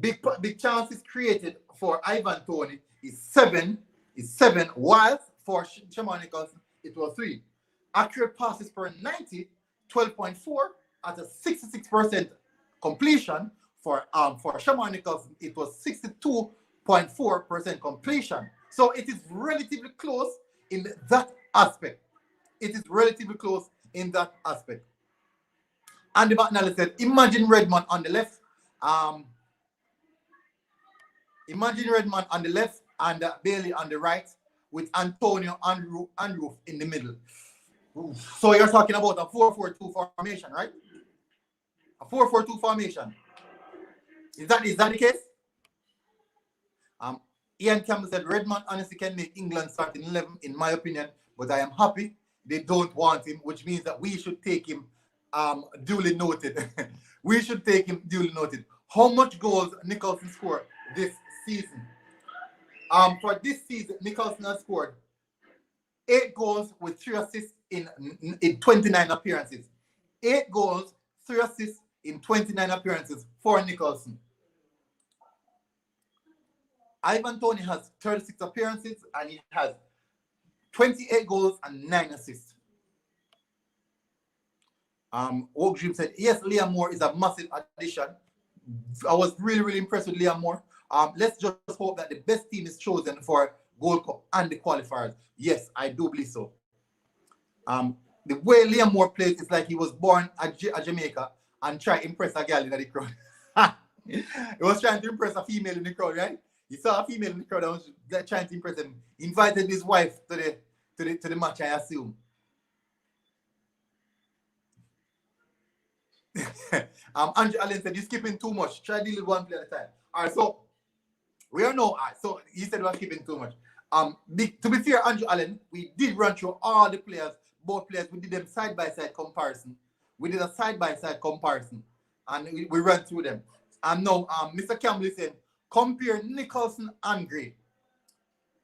big chances created for IvanToney is 7, while for Shamar Nicholson it was 3. Accurate passes per 90, 12.4 at a 66% completion. For Shamar Nicholson, it was 62.4% completion. So it is relatively close in that aspect. It is relatively close in that aspect. Andy McNally said, imagine Redman on the left. Imagine Redman on the left and Bailey on the right with Antonio and Roof in the middle. Oof. So you're talking about a 4-4-2 formation, right? A 4-4-2 formation. Is that the case? Ian Campbell said Redman honestly can make England starting 11 in my opinion, but I am happy they don't want him, which means that we should take him duly noted. We should take him duly noted. How much goals Nicholson scored this season? For this season, Nicholson has scored 8 goals with 3 assists in 29 appearances. 8 goals, 3 assists in 29 appearances for Nicholson. IvanToney has 36 appearances and he has 28 goals and 9 assists. Oak Dream said, yes, Liam Moore is a massive addition. I was really, really impressed with Liam Moore. Let's just hope that the best team is chosen for Gold Cup and the qualifiers. Yes, I do believe so. The way Liam Moore plays is like he was born at Jamaica and try to impress a girl in the crowd. He was trying to impress a female in the crowd, right? He saw a female in the crowd and was trying to impress him. He invited his wife to the match, I assume. Andrew Allen said, you're skipping too much. Try to deal with one player at a time. All right, so we are now, so he said we're skipping too much. To be fair, Andrew Allen, we did run through all the players, both players. We did them side-by-side comparison. We did a side-by-side comparison, and we ran through them. And now, Mr. Campbell is saying, compare Nicholson and Gray.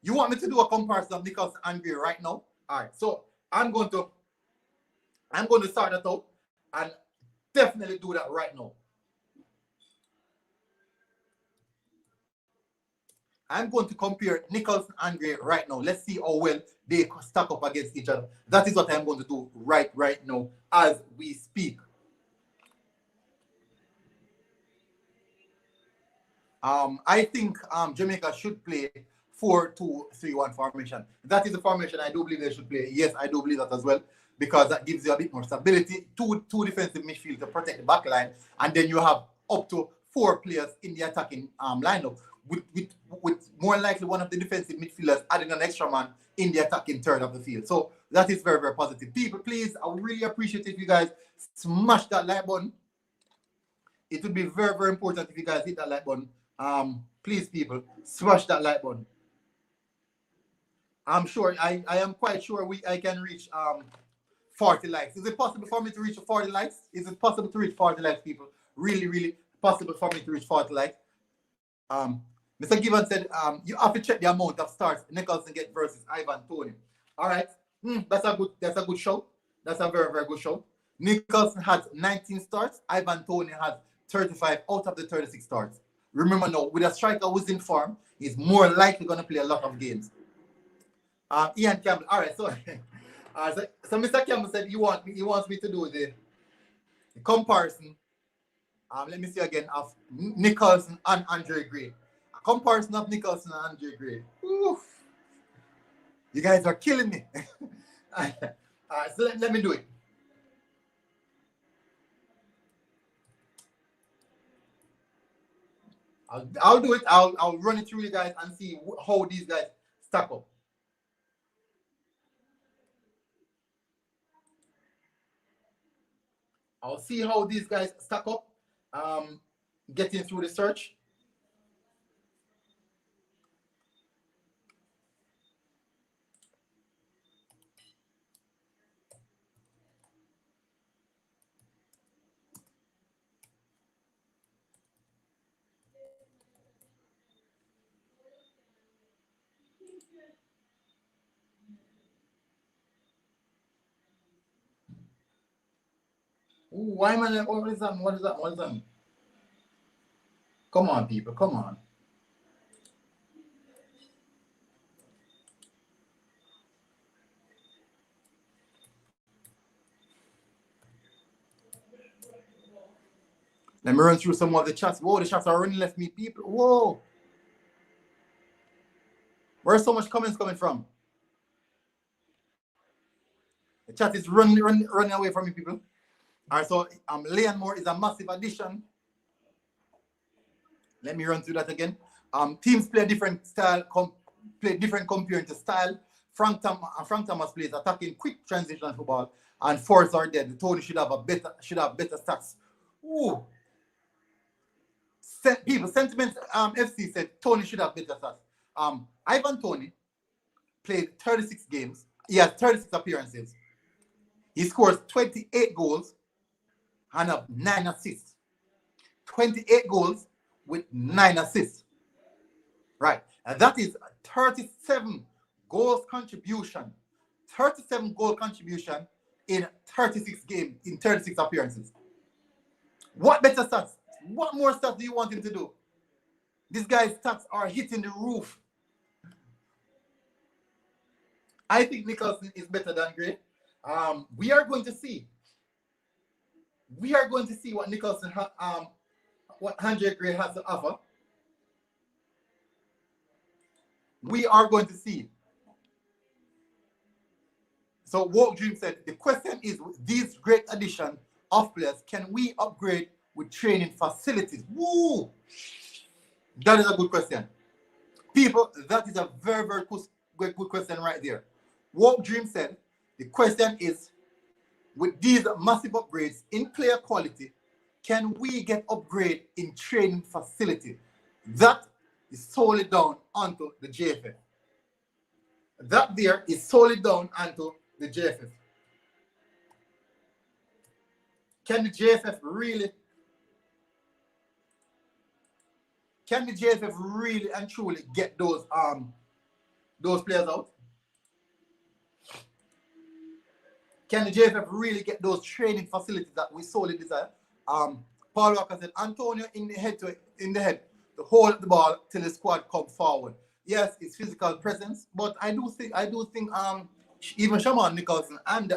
You want me to do a comparison of Nicholson and Gray right now? All right, so I'm going to start that out and definitely do that right now. I'm going to compare Nicholson and Gray right now. Let's see how well they stack up against each other. That is what I'm going to do right now as we speak. I think Jamaica should play 4-2-3-1 formation. That is the formation I do believe they should play. Yes, I do believe that as well, because that gives you a bit more stability. Two defensive midfield to protect the back line, and then you have up to 4 players in the attacking lineup, with more likely one of the defensive midfielders adding an extra man in the attacking third of the field. So that is very, very positive. People, please, I would really appreciate if you guys smash that like button. It would be very, very important if you guys hit that like button. Please, people, smash that like button. I'm sure, I am quite sure I can reach 40 likes. Is it possible for me to reach 40 likes? Is it possible to reach 40 likes, people? Really, really possible for me to reach 40 likes. Mr. Gibbon said, you have to check the amount of starts Nicholson get versus Ivan Toney. All right, that's a good show. That's a very, very good show. Nicholson has 19 starts. Ivan Toney has 35 out of the 36 starts. Remember now, with a striker who's in form, he's more likely going to play a lot of games. Ian Campbell. All right, so so Mr. Campbell said he wants me to do the comparison. Let me see again of Nicholson and Andre Gray. A comparison of Nicholson and Andre Gray. Oof. You guys are killing me. All right, so let me do it. I'll do it. I'll run it through you guys and see how these guys stack up. I'll see how these guys stack up. Getting through the search. Ooh, why am I? What is that? What is that? What is that? Come on, people. Come on. Let me run through some of the chats. Whoa, the chats are running left me, people. Whoa. Where's so much comments coming from? The chat is running away from me, people. All right, so Liam Moore is a massive addition. Let me run through that again. Teams play different style, play different comparing to style. Frank Thomas plays attacking, quick transition football, and forwards are dead. Tony should have better stats. Ooh. People, Sentiment FC said Tony should have better stats. Ivan Toney played 36 games. He has 36 appearances. He scores 28 goals and have 9 assists. 28 goals with 9 assists. Right. And that is 37 goals contribution. 37 goal contribution in 36 games, in 36 appearances. What better stats? What more stats do you want him to do? This guy's stats are hitting the roof. I think Nicholson is better than Gray. We are going to see. We are going to see what Nicholson, what Andre Gray has to offer. We are going to see. So Woke Dream said, the question is, with these great addition of players, can we upgrade with training facilities? Woo! That is a good question. People, that is a very, very good question right there. Woke Dream said, the question is, with these massive upgrades in player quality, can we get upgrade in training facility? That is solely down onto the JFF. That there is solely down onto the JFF. Can the JFF really and truly get those players out? Can the JFF really get those training facilities that we solely desire? Paul Walker said, Antonio in the head to hold the ball till the squad come forward. Yes, it's physical presence, but I do think even Shamar Nicholson and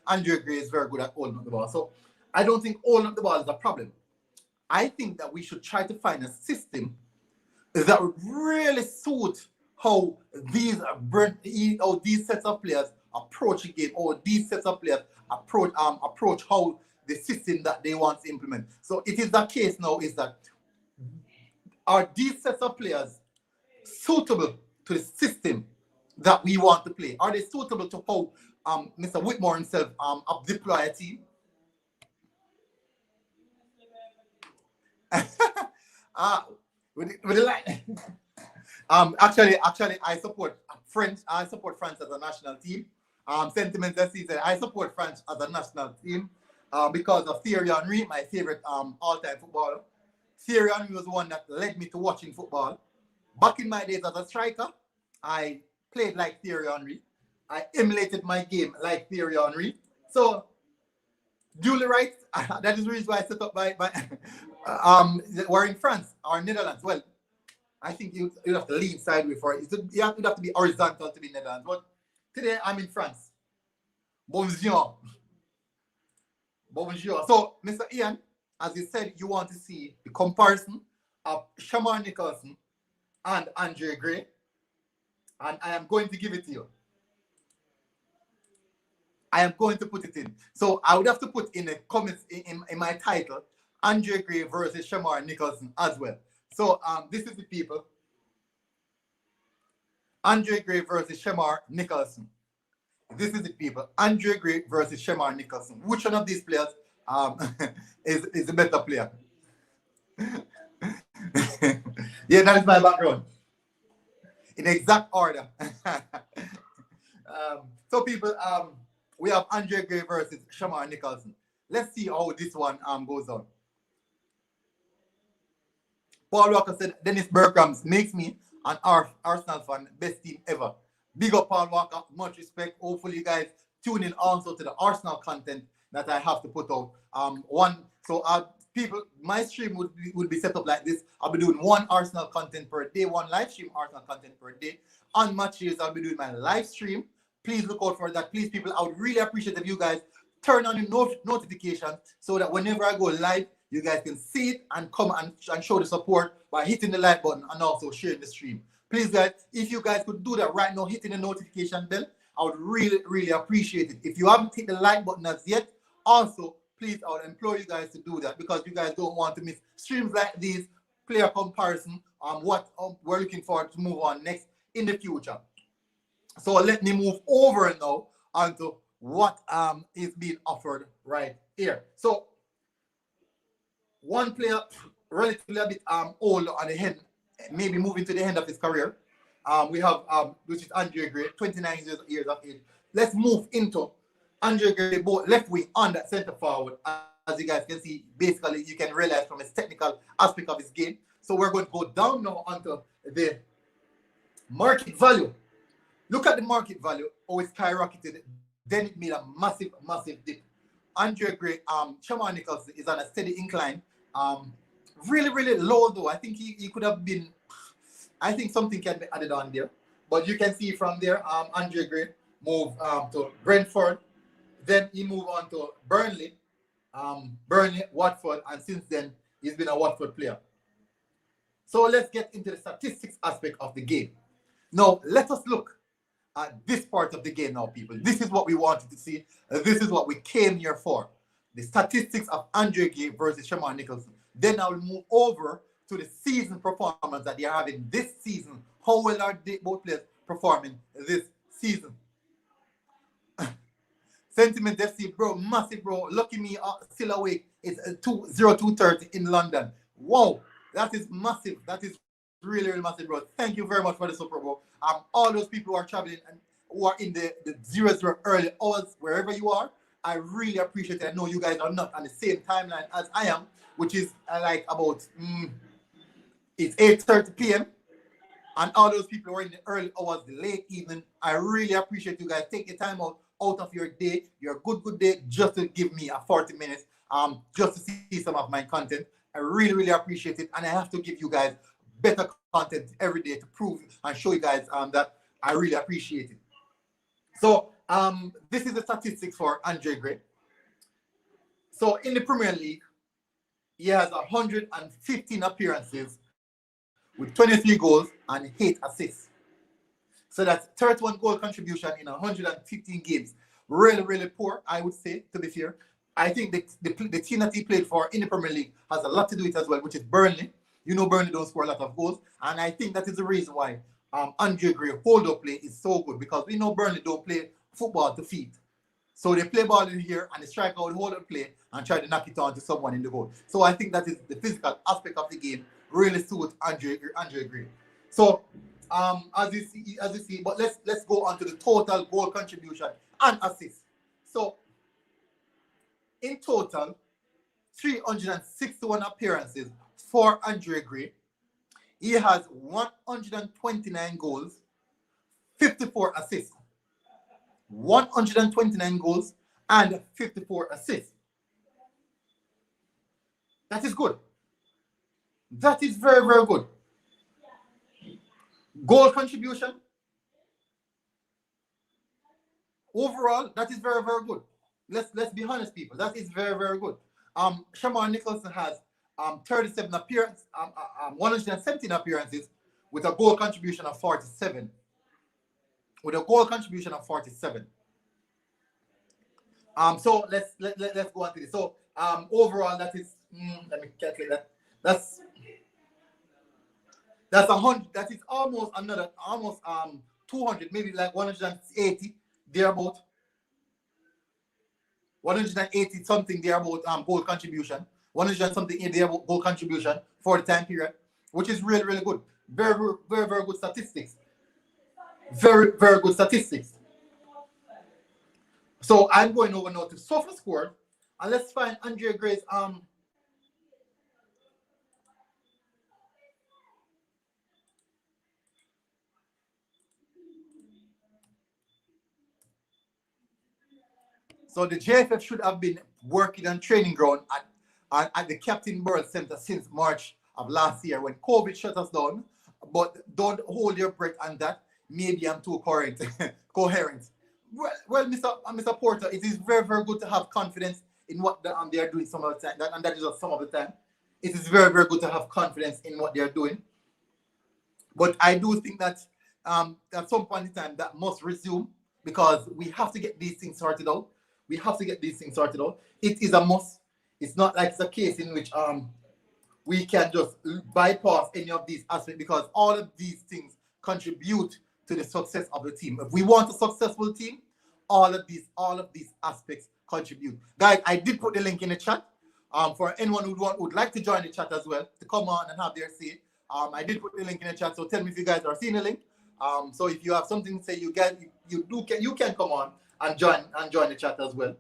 Andre Gray is very good at holding up the ball. So I don't think holding up the ball is a problem. I think that we should try to find a system that would really suit how these sets of players approach a game, or these sets of players approach how the system that they want to implement. So it is the case now is that are these sets of players suitable to the system that we want to play? Are they suitable to how Mr. Whitmore himself deploy a team? With the line. Actually, I support France. I support France as a national team. Sentiments that season, I support France as a national team because of Thierry Henry, my favorite all-time footballer. Thierry Henry was the one that led me to watching football. Back in my days as a striker, I played like Thierry Henry. I emulated my game like Thierry Henry. So, duly right. That is the reason why I set up we're in France or Netherlands. Well, I think you have to lean sideways for it. You have to be horizontal to be Netherlands. But today I'm in France. Bonjour. Bonjour. So, Mr. Ian, as you said, you want to see the comparison of Shamar Nicholson and Andre Gray. And I am going to give it to you. I am going to put it in. So I would have to put in the comments in my title, Andre Gray versus Shamar Nicholson as well. So this is the people. Andre Gray versus Shamar Nicholson. This is the people. Andre Gray versus Shamar Nicholson. Which one of these players is the better player? Yeah, that is my background. In exact order. So people, we have Andre Gray versus Shamar Nicholson. Let's see how this one goes on. Paul Walker said, Dennis Bergkamp makes me an Arsenal fan, best team ever. Big up Paul Walker, much respect. Hopefully you guys tune in also to the Arsenal content that I have to put out. People, my stream would be set up like this. I'll be doing one Arsenal content per day, one live stream Arsenal content per day. On matches, I'll be doing my live stream. Please look out for that. Please, people, I would really appreciate if you guys turn on your notifications so that whenever I go live, you guys can see it and come and show the support by hitting the like button and also sharing the stream. Please, guys, if you guys could do that right now, hitting the notification bell, I would really, really appreciate it. If you haven't hit the like button as yet, also, please, I would implore you guys to do that because you guys don't want to miss streams like these, player comparison, what we're looking forward to move on next in the future. So let me move over now onto what is being offered right here. So one player relatively a bit old on the head, maybe moving to the end of his career. We have which is Andre Gray, 29 years of age. Let's move into Andre Gray, both left wing on that center forward. As you guys can see, basically you can realize from his technical aspect of his game. So we're going to go down now onto the market value. Look at the market value, how it skyrocketed. Then it made a massive, massive dip. Andre Gray, Shamar Nicholson is on a steady incline. Really, really low though. I think he could have been, I think something can be added on there. But you can see from there, Andre Gray moved to Brentford. Then he moved on to Burnley. Burnley, Watford, and since then he's been a Watford player. So let's get into the statistics aspect of the game. Now let us look at this part of the game now, people. This is what we wanted to see. This is what we came here for. The statistics of Andre Gray versus Shamar Nicholson. Then I'll move over to the season performance that they are having this season. How well are they both players performing this season? Sentiment FC, bro, massive, bro. Lucky me, still awake. It's 02:30 in London. Wow, that is massive. That is really, really massive, bro. Thank you very much for the support, bro. All those people who are traveling and who are in the 00 early hours, wherever you are, I really appreciate it. I know you guys are not on the same timeline as I am, which is like about it's 8:30 p.m. And all those people who are in the early hours, the late evening, I really appreciate you guys. Take your time out of your day, your good day, just to give me a 40 minutes, just to see some of my content. I really, really appreciate it. And I have to give you guys better content every day to prove and show you guys that I really appreciate it. So this is the statistics for Andre Gray. So in the Premier League, he has 115 appearances with 23 goals and 8 assists. So that's 31 goal contribution in 115 games. Really, really poor, I would say, to be fair. I think the team that he played for in the Premier League has a lot to do with it as well, which is Burnley. You know Burnley don't score a lot of goals. And I think that is the reason why Andre Gray hold-up play is so good, because we know Burnley don't play football to feet. So they play ball in here and they strike out hold-up play and try to knock it on to someone in the goal. So I think that is the physical aspect of the game really suits Andre Gray. So as you see, but let's go on to the total goal contribution and assists. So in total, 361 appearances for Andre Gray. He has 129 goals, 54 assists. 129 goals and 54 assists. That is good. That is very, very good. Goal contribution. Overall, that is very, very good. Let's be honest, people. That is very, very good. Shamar Nicholson has 37 appearances, 117 appearances with a goal contribution of 47. With a goal contribution of 47. So let's go on to this. So overall, that is let me calculate that. That's 100. That is almost 200, maybe like 180 thereabout. 180 something thereabout goal contribution. 100 something thereabout goal contribution for the time period, which is really, really good. Very, very, very good statistics. Very, very good statistics. So I'm going over now to SofaScore, and let's find Andre Gray's So the JFF should have been working on training ground at the Captain Burrell Center since March of last year when COVID shut us down. But don't hold your breath on that. Maybe I'm too coherent. Well, Mr. Porter, it is very, very good to have confidence in what they are doing some of the time, and that is just some of the time. It is very, very good to have confidence in what they are doing. But I do think that at some point in time that must resume, because we have to get these things sorted out. We have to get these things sorted out. It is a must. It's not like it's a case in which we can just bypass any of these aspects, because all of these things contribute to the success of the team. If we want a successful team, all of these aspects contribute. Guys, I did put the link in the chat for anyone who would like to join the chat as well, to come on and have their say. I did put the link in the chat, so tell me if you guys are seeing the link. So if you have something to say, you can come on and join the chat as well.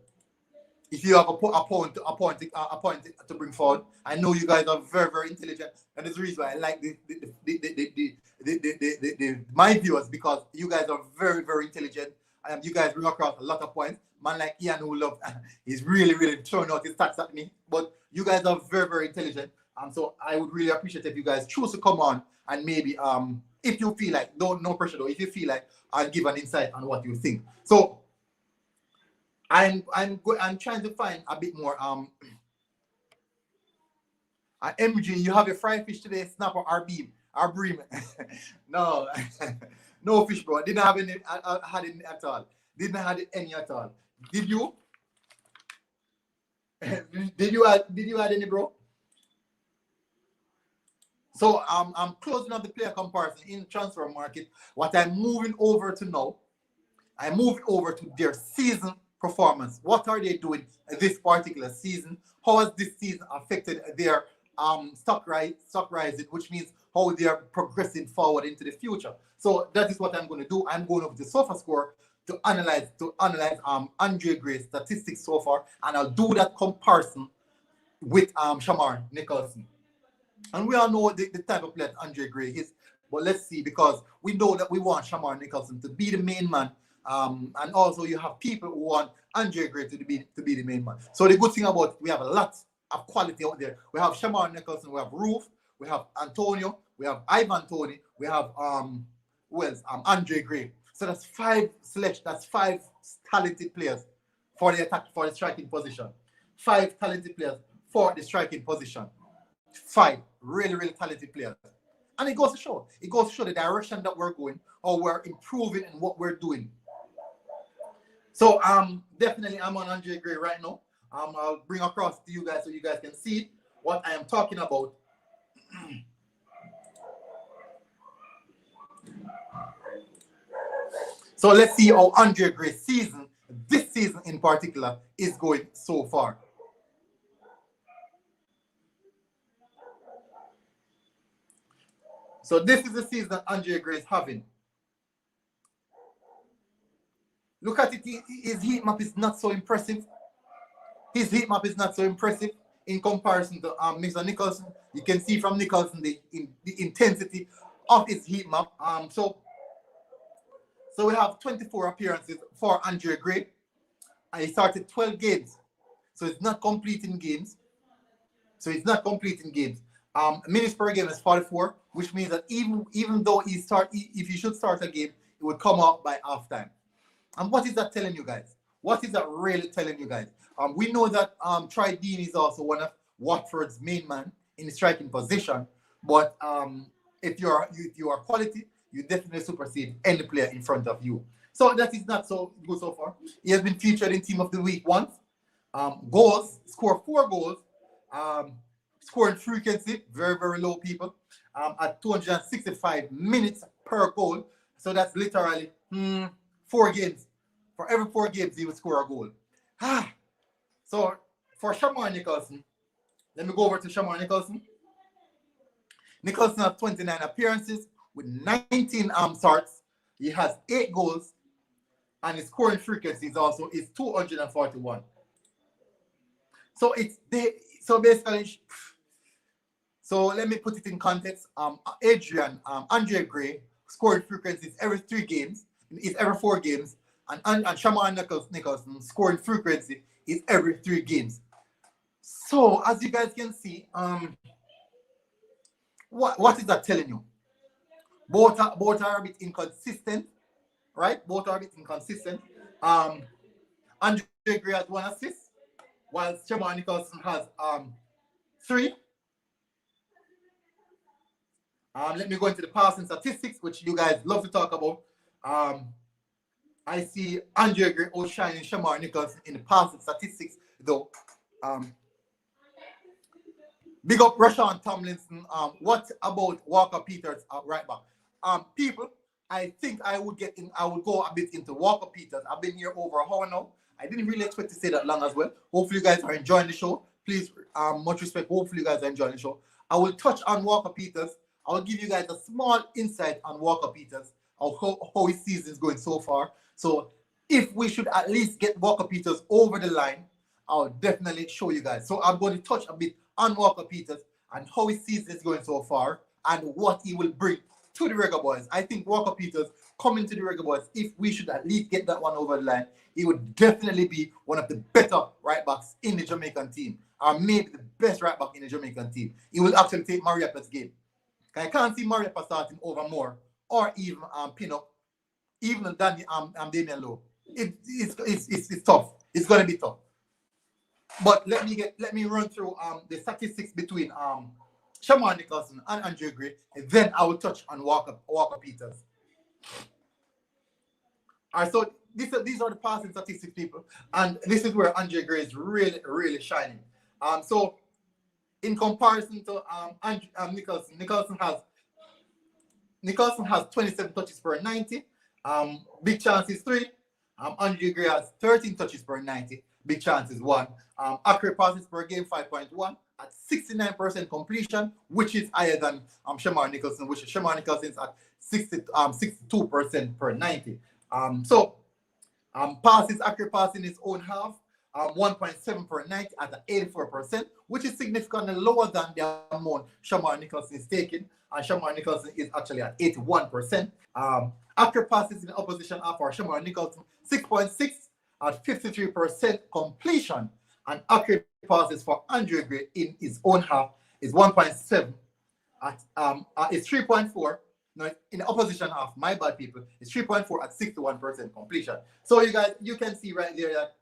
If you have a point to bring forward, I know you guys are very, very intelligent, and it's the reason why I like my viewers, because you guys are very, very intelligent, and you guys bring across a lot of points. Man like Ian, who love, he's really, really throwing out his stats at me, but you guys are very, very intelligent, so I would really appreciate if you guys choose to come on and maybe if you feel like, no pressure though, if you feel like, I'll give an insight on what you think. So I'm trying to find a bit more MG, you have a fried fish today, snapper or beam or bream. No, no fish, bro. Didn't have any. I had it at all. Didn't have it any at all. Did you? Did you add any, bro? So I'm closing up the player comparison in transfer market. What I'm moving over to now, I moved over to their season performance. What are they doing this particular season? How has this season affected their stock rising, which means how they are progressing forward into the future. So that is what I'm going to do. I'm going over the sofa score to analyze Andre Gray's statistics so far, and I'll do that comparison with Shamar Nicholson. And we all know the type of player Andre Gray is, but let's see, because we know that we want Shamar Nicholson to be the main man, and also you have people who want Andre Gray to be the main man. So the good thing about it, we have a lot of quality out there. We have Shamar Nicholson, we have Roof, we have Antonio, we have Ivan Toney, we have Andre Gray. So that's five talented players for the striking position. 5 talented players for the striking position. 5 really talented players. And it goes to show the direction that we're going, or we're improving in what we're doing. So definitely I'm on Andre Gray right now. I'll bring across to you guys so you guys can see what I am talking about. So let's see how Andre Gray's season, this season in particular, is going so far. So this is the season that Andre Gray is having. Look at it, his heat map is not so impressive. His heat map is not so impressive in comparison to Mr. Nicholson. You can see from Nicholson the intensity of his heat map. So we have 24 appearances for Andre Gray. And he started 12 games. So it's not completing games. Minutes per game is 44, which means that even though if he should start a game, it would come out by halftime. And what is that telling you guys? What is that really telling you guys? We know that Troy Dean is also one of Watford's main man in the striking position. But if you are quality, you definitely supersede any player in front of you. So that is not so good so far. He has been featured in Team of the Week once. Goals, scored 4 goals. Scoring frequency, very low, people. At 265 minutes per goal. So that's literally 4 games. For every 4 games, he would score a goal. So for Shamar Nicholson, let me go over to Shamar Nicholson. Nicholson has 29 appearances with 19 starts. He has 8 goals, and his scoring frequency is 241. So basically, so let me put it in context. Andre Gray scoring frequency is every 3 games, is every 4 games, and Shamar Nicholson scoring frequency is every 3 games. So as you guys can see, what is that telling you? Both are a bit inconsistent, right? Both are a bit inconsistent. Andre Gray has 1 assist, while Shamar Nicholson has 3. Let me go into the passing statistics, which you guys love to talk about. I see Andre Gray outshining Shamar Nicholson in the passing statistics, though. Big up Rashawn Tomlinson. What about Walker Peters at right back? People, I think I would go a bit into Walker Peters. I've been here over a hour now. I didn't really expect to stay that long as well. Hopefully you guys are enjoying the show. Please, much respect. Hopefully you guys are enjoying the show. I will touch on Walker Peters. I will give you guys a small insight on Walker Peters, of how his season is going so far. So if we should at least get Walker Peters over the line, I'll definitely show you guys. So I'm going to touch a bit on Walker Peters and how his season is going so far and what he will bring to the Reggae Boyz. I think Walker Peters coming to the Reggae Boyz, if we should at least get that one over the line, he would definitely be one of the better right backs in the Jamaican team, or maybe the best right back in the Jamaican team. He will actually take Mariappa's game. I can't see Mariappa starting over more or even pin up even Damian Lowe. It's tough. It's gonna be tough. But let me run through the statistics between Shamar Nicholson and Andre Gray, and then I will touch on Walker Peters. Alright, so these are the passing statistics, people, and this is where Andre Gray is really, really shining. So in comparison to Nicholson, Nicholson has 27 touches per 90. Big chances 3. Andre Gray has 13 touches per 90. Big chances 1. Accurate passes per game 5.1 at 69% completion, which is higher than Shamar Nicholson, which Shamar Nicholson is at 62% per 90. Accurate pass in his own half, 1.7 per 90 at 84%, which is significantly lower than the amount Shamar Nicholson is taking. And Shamar Nicholson is actually at 81%. Accurate passes in the opposition half for Shamar Nicholson, 6.6 at 53% completion. And accurate passes for Andre Gray in his own half is 1.7 at it's 3.4. No, in the opposition half, my bad people, it's 3.4 at 61% completion. So you guys, you can see right there that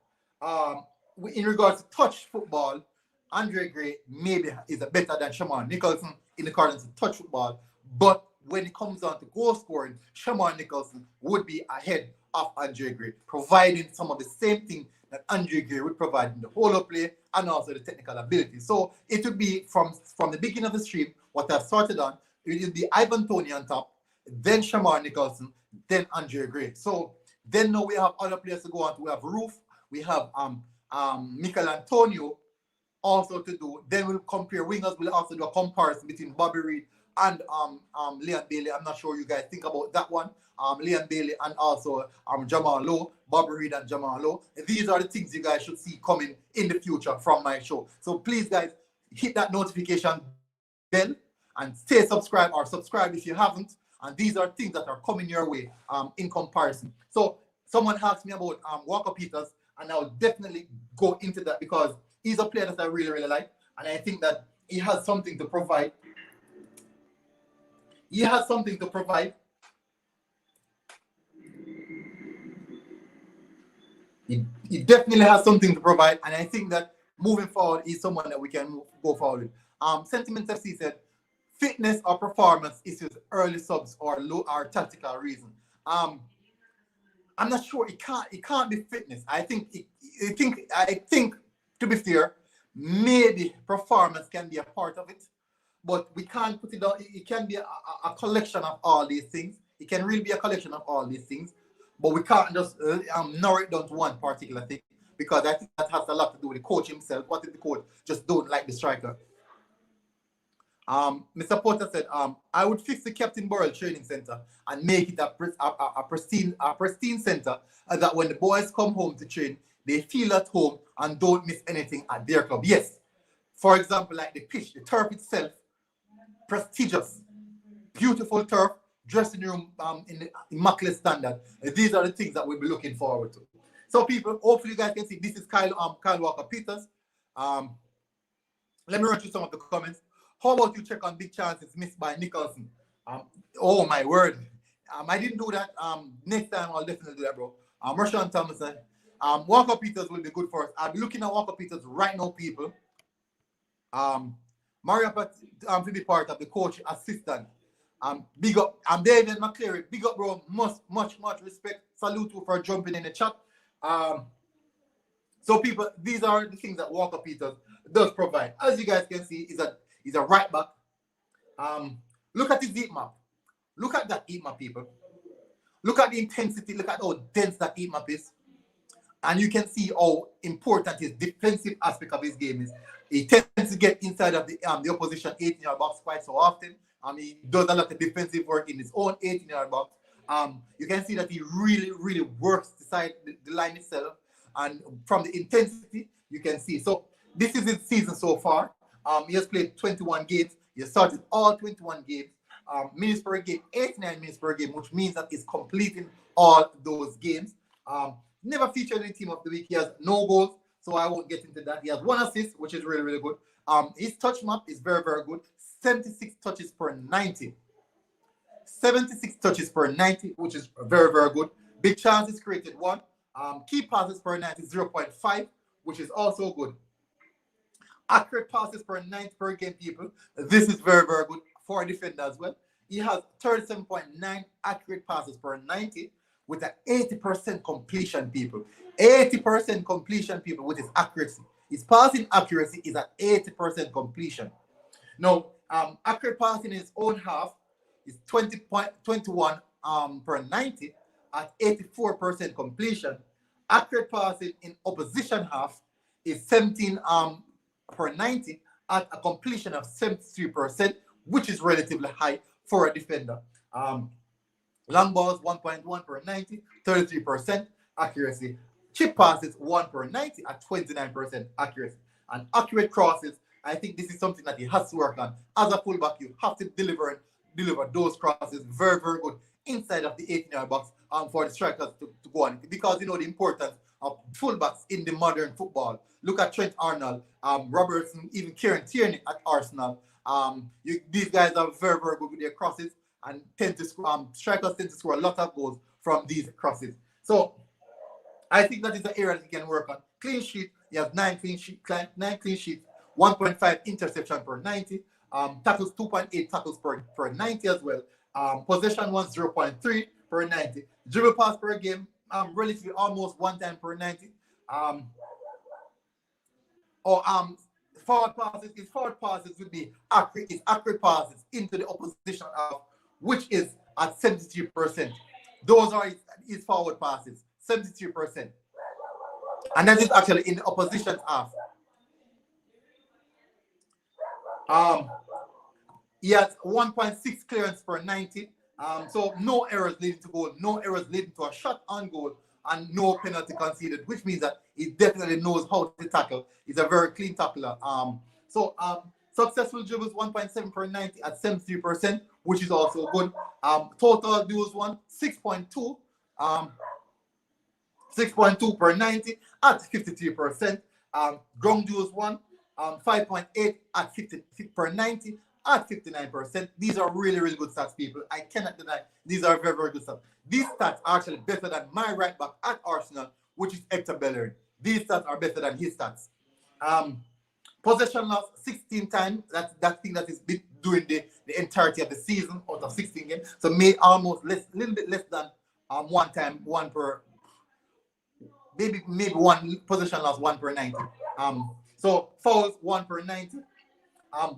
in regards to touch football, Andre Gray maybe is better than Shamar Nicholson in accordance to touch football. But when it comes down to goal scoring, Shamar Nicholson would be ahead of Andre Gray, providing some of the same thing that Andre Gray would provide in the whole of play and also the technical ability. So it would be from the beginning of the stream, what I've started on, it will be Ivan Toney on top, then Shamar Nicholson, then Andre Gray. So then now we have other players to go on to. We have Roof, we have Michael Antonio also to do. Then we'll compare wingers. We'll also do a comparison between Bobby Reid and Leon Bailey. I'm not sure you guys think about that one. Leon Bailey and also Jamal Lowe, Bobby Reid and Jamal Lowe. These are the things you guys should see coming in the future from my show. So please, guys, hit that notification bell and stay subscribed or subscribe if you haven't. And these are things that are coming your way in comparison. So someone asked me about Walker Peters, and I'll definitely go into that because he's a player that I really, really like. And I think that he has something to provide. He has something to provide. He definitely has something to provide. And I think that moving forward, he's someone that we can go forward with. Sentiment FC said, fitness or performance issues, early subs or low or tactical reason. I'm not sure. It can't be fitness. I think to be fair, maybe performance can be a part of it, but we can't put it on. It can be a collection of all these things. It can really be a collection of all these things, but we can't just narrow it down to one particular thing because I think that has a lot to do with the coach himself. What if the coach just don't like the striker? Mr. Porter said, I would fix the Captain Burrell Training Center and make it a pristine center that when the boys come home to train, they feel at home and don't miss anything at their club. Yes. For example, like the pitch, the turf itself, prestigious, beautiful turf, dressing room in the immaculate standard. These are the things that we'll be looking forward to. So people, hopefully you guys can see this is Kyle Walker Peters. Let me run through some of the comments. How about you check on big chances missed by Nicholson? Oh my word. I didn't do that. Next time I'll definitely do that, bro. Marshawn Thomason. Walker Peters will be good for us. I'll be looking at Walker Peters right now, people. Mario to be part of the coach assistant. Big up. David McCleary. Big up, bro. Much respect. Salute you for jumping in the chat. So people, these are the things that Walker Peters does provide. As you guys can see, he's a right back. Look at his heat map. Look at that heat map, people. Look at the intensity. Look at how dense that heat map is. And you can see how important his defensive aspect of his game is. He tends to get inside of the opposition 18-yard box quite so often. He does a lot of defensive work in his own 18-yard box. You can see that he really works inside the line itself. And from the intensity, you can see. So this is his season so far. He has played 21 games. He has started all 21 games. Minutes per game, 89 minutes per game, which means that he's completing all those games. Never featured in the team of the week. He has no goals, so I won't get into that. He has 1 assist, which is really good. His touch map is very good. 76 touches per 90. 76 touches per 90, which is very good. Big chances created 1. Key passes per 90 is 0.5, which is also good. Accurate passes per 90 per game, people. This is very, very good for a defender as well. He has 37.9 accurate passes per 90 with an 80% completion, people. 80% completion, people, with his accuracy. His passing accuracy is at 80% completion. Now, accurate passing in his own half is 20.21 per 90 at 84% completion. Accurate passing in opposition half is 17 per 90 at a completion of 73%, which is relatively high for a defender. Long balls 1.1 per 90, 33% accuracy. Chip passes 1 per 90 at 29% accuracy. And accurate crosses, I think this is something that he has to work on. As a fullback, you have to deliver those crosses very, very good inside of the 18-yard box for the strikers to go on. Because you know the importance of fullbacks in the modern football. Look at Trent Arnold, Robertson, even Kieran Tierney at Arsenal. These guys are very, very good with their crosses and tend to strikers tend to score a lot of goals from these crosses. So I think that is the area that he can work on. Clean sheet, he has 9 clean sheets, 1.5 interception per 90, tackles 2.8 tackles per 90 as well. Possession 0.3 per 90. Dribble pass per game, relatively almost 1 time per 90. Forward passes, his forward passes would be accurate, his accurate passes into the opposition half, which is at 73%. Those are his forward passes, 73%. And that is actually in the opposition half. He has 1.6 clearance per 90. So no errors leading to goal, no errors leading to a shot on goal, and no penalty conceded, which means that he definitely knows how to tackle. He's a very clean tackler. Successful dribbles 1.7 per 90 at 73%, which is also good. Total duels 6.2. 6.2 per 90 at 53%. Ground duels 5.8 at 50 per 90 at 59%. These are really, really good stats, people. I cannot deny these are very, very good stats. These stats are actually better than my right back at Arsenal, which is Hector Bellerin. These stats are better than his stats. Possession loss 16 times. That thing that is during the entirety of the season out of 16 games. So made almost little bit less than one time, maybe one possession loss 1 per 90. So fouls 1 per 90.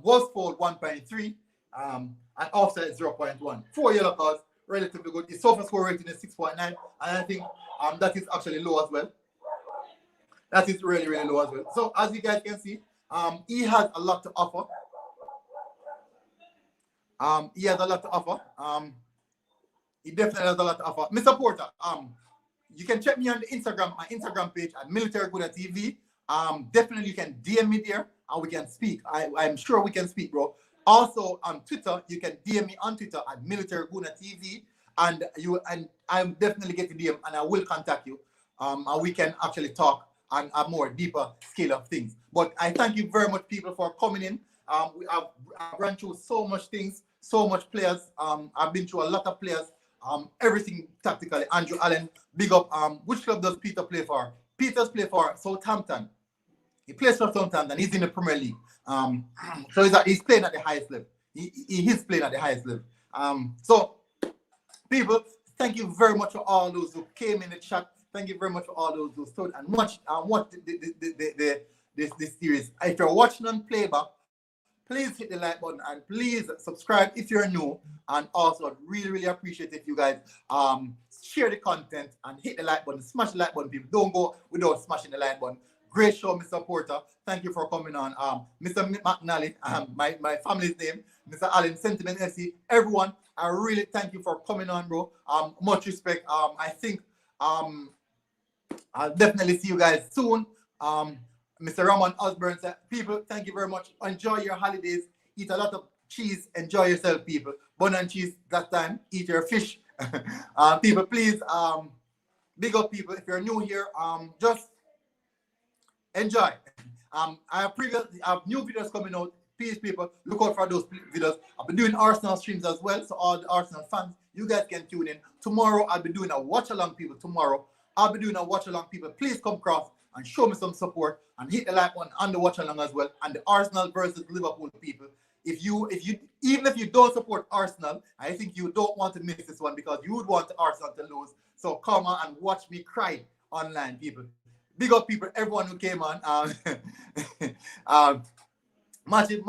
Was fouled 1.3. And offside 0.1. 4 yellow cards, relatively good. His SOFA score rating is 6.9, and I think that is actually low as well. That is really, really low as well. So as you guys can see, he has a lot to offer. He has a lot to offer. He definitely has a lot to offer. Mr. Porter, you can check me on the Instagram, my Instagram page at Military Guna TV. Definitely you can DM me there and we can speak. I'm sure we can speak, bro. Also on Twitter, you can DM me on Twitter at Military Guna TV, and I'm definitely getting DM and I will contact you. And we can actually talk on a more deeper scale of things. But I thank you very much, people, for coming in. I've run through so much things, so much players. I've been through a lot of players. Everything tactically. Andrew Allen, big up. Which club does Peter play for? Peter's play for Southampton. He plays for Southampton. He's in the Premier League. So he's playing at the highest level. He is playing at the highest level. So, people, thank you very much for all those who came in the chat. Thank you very much for all those who stood and watched this series. If you're watching on playback, please hit the like button and please subscribe if you're new. And also, I'd really, really appreciate if you guys share the content and hit the like button. Smash the like button, people. Don't go without smashing the like button. Great show, Mr. Porter. Thank you for coming on. Mr. McNally, my family's name, Mr. Allen, Sentiment FC. Everyone, I really thank you for coming on, bro. Much respect. I think I'll definitely see you guys soon. Mr. Ramon Osborne said, people, thank you very much. Enjoy your holidays. Eat a lot of cheese. Enjoy yourself, people. Bun and cheese that time. Eat your fish. People, please, big up, people. If you're new here, just enjoy. I have new videos coming out. Please, people, look out for those videos. I'll be doing Arsenal streams as well. So all the Arsenal fans, you guys can tune in. Tomorrow, I'll be doing a watch along, people. Tomorrow, I'll be doing a watch along. People, please come across and show me some support and hit the like button on the watch along as well. And the Arsenal versus Liverpool people. Even if you don't support Arsenal, I think you don't want to miss this one because you would want Arsenal to lose. So come on and watch me cry online, people. Big up people, everyone who came on. Massive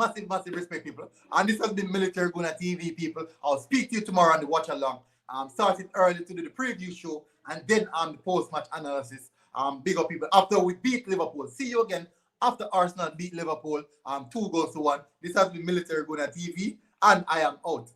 respect, people. And this has been Military Guna TV, people. I'll speak to you tomorrow on the watch along. Started early to do the preview show and then on the post-match analysis. Big up people. After we beat Liverpool, see you again after Arsenal beat Liverpool 2-1. This has been Military Guna TV, and I am out.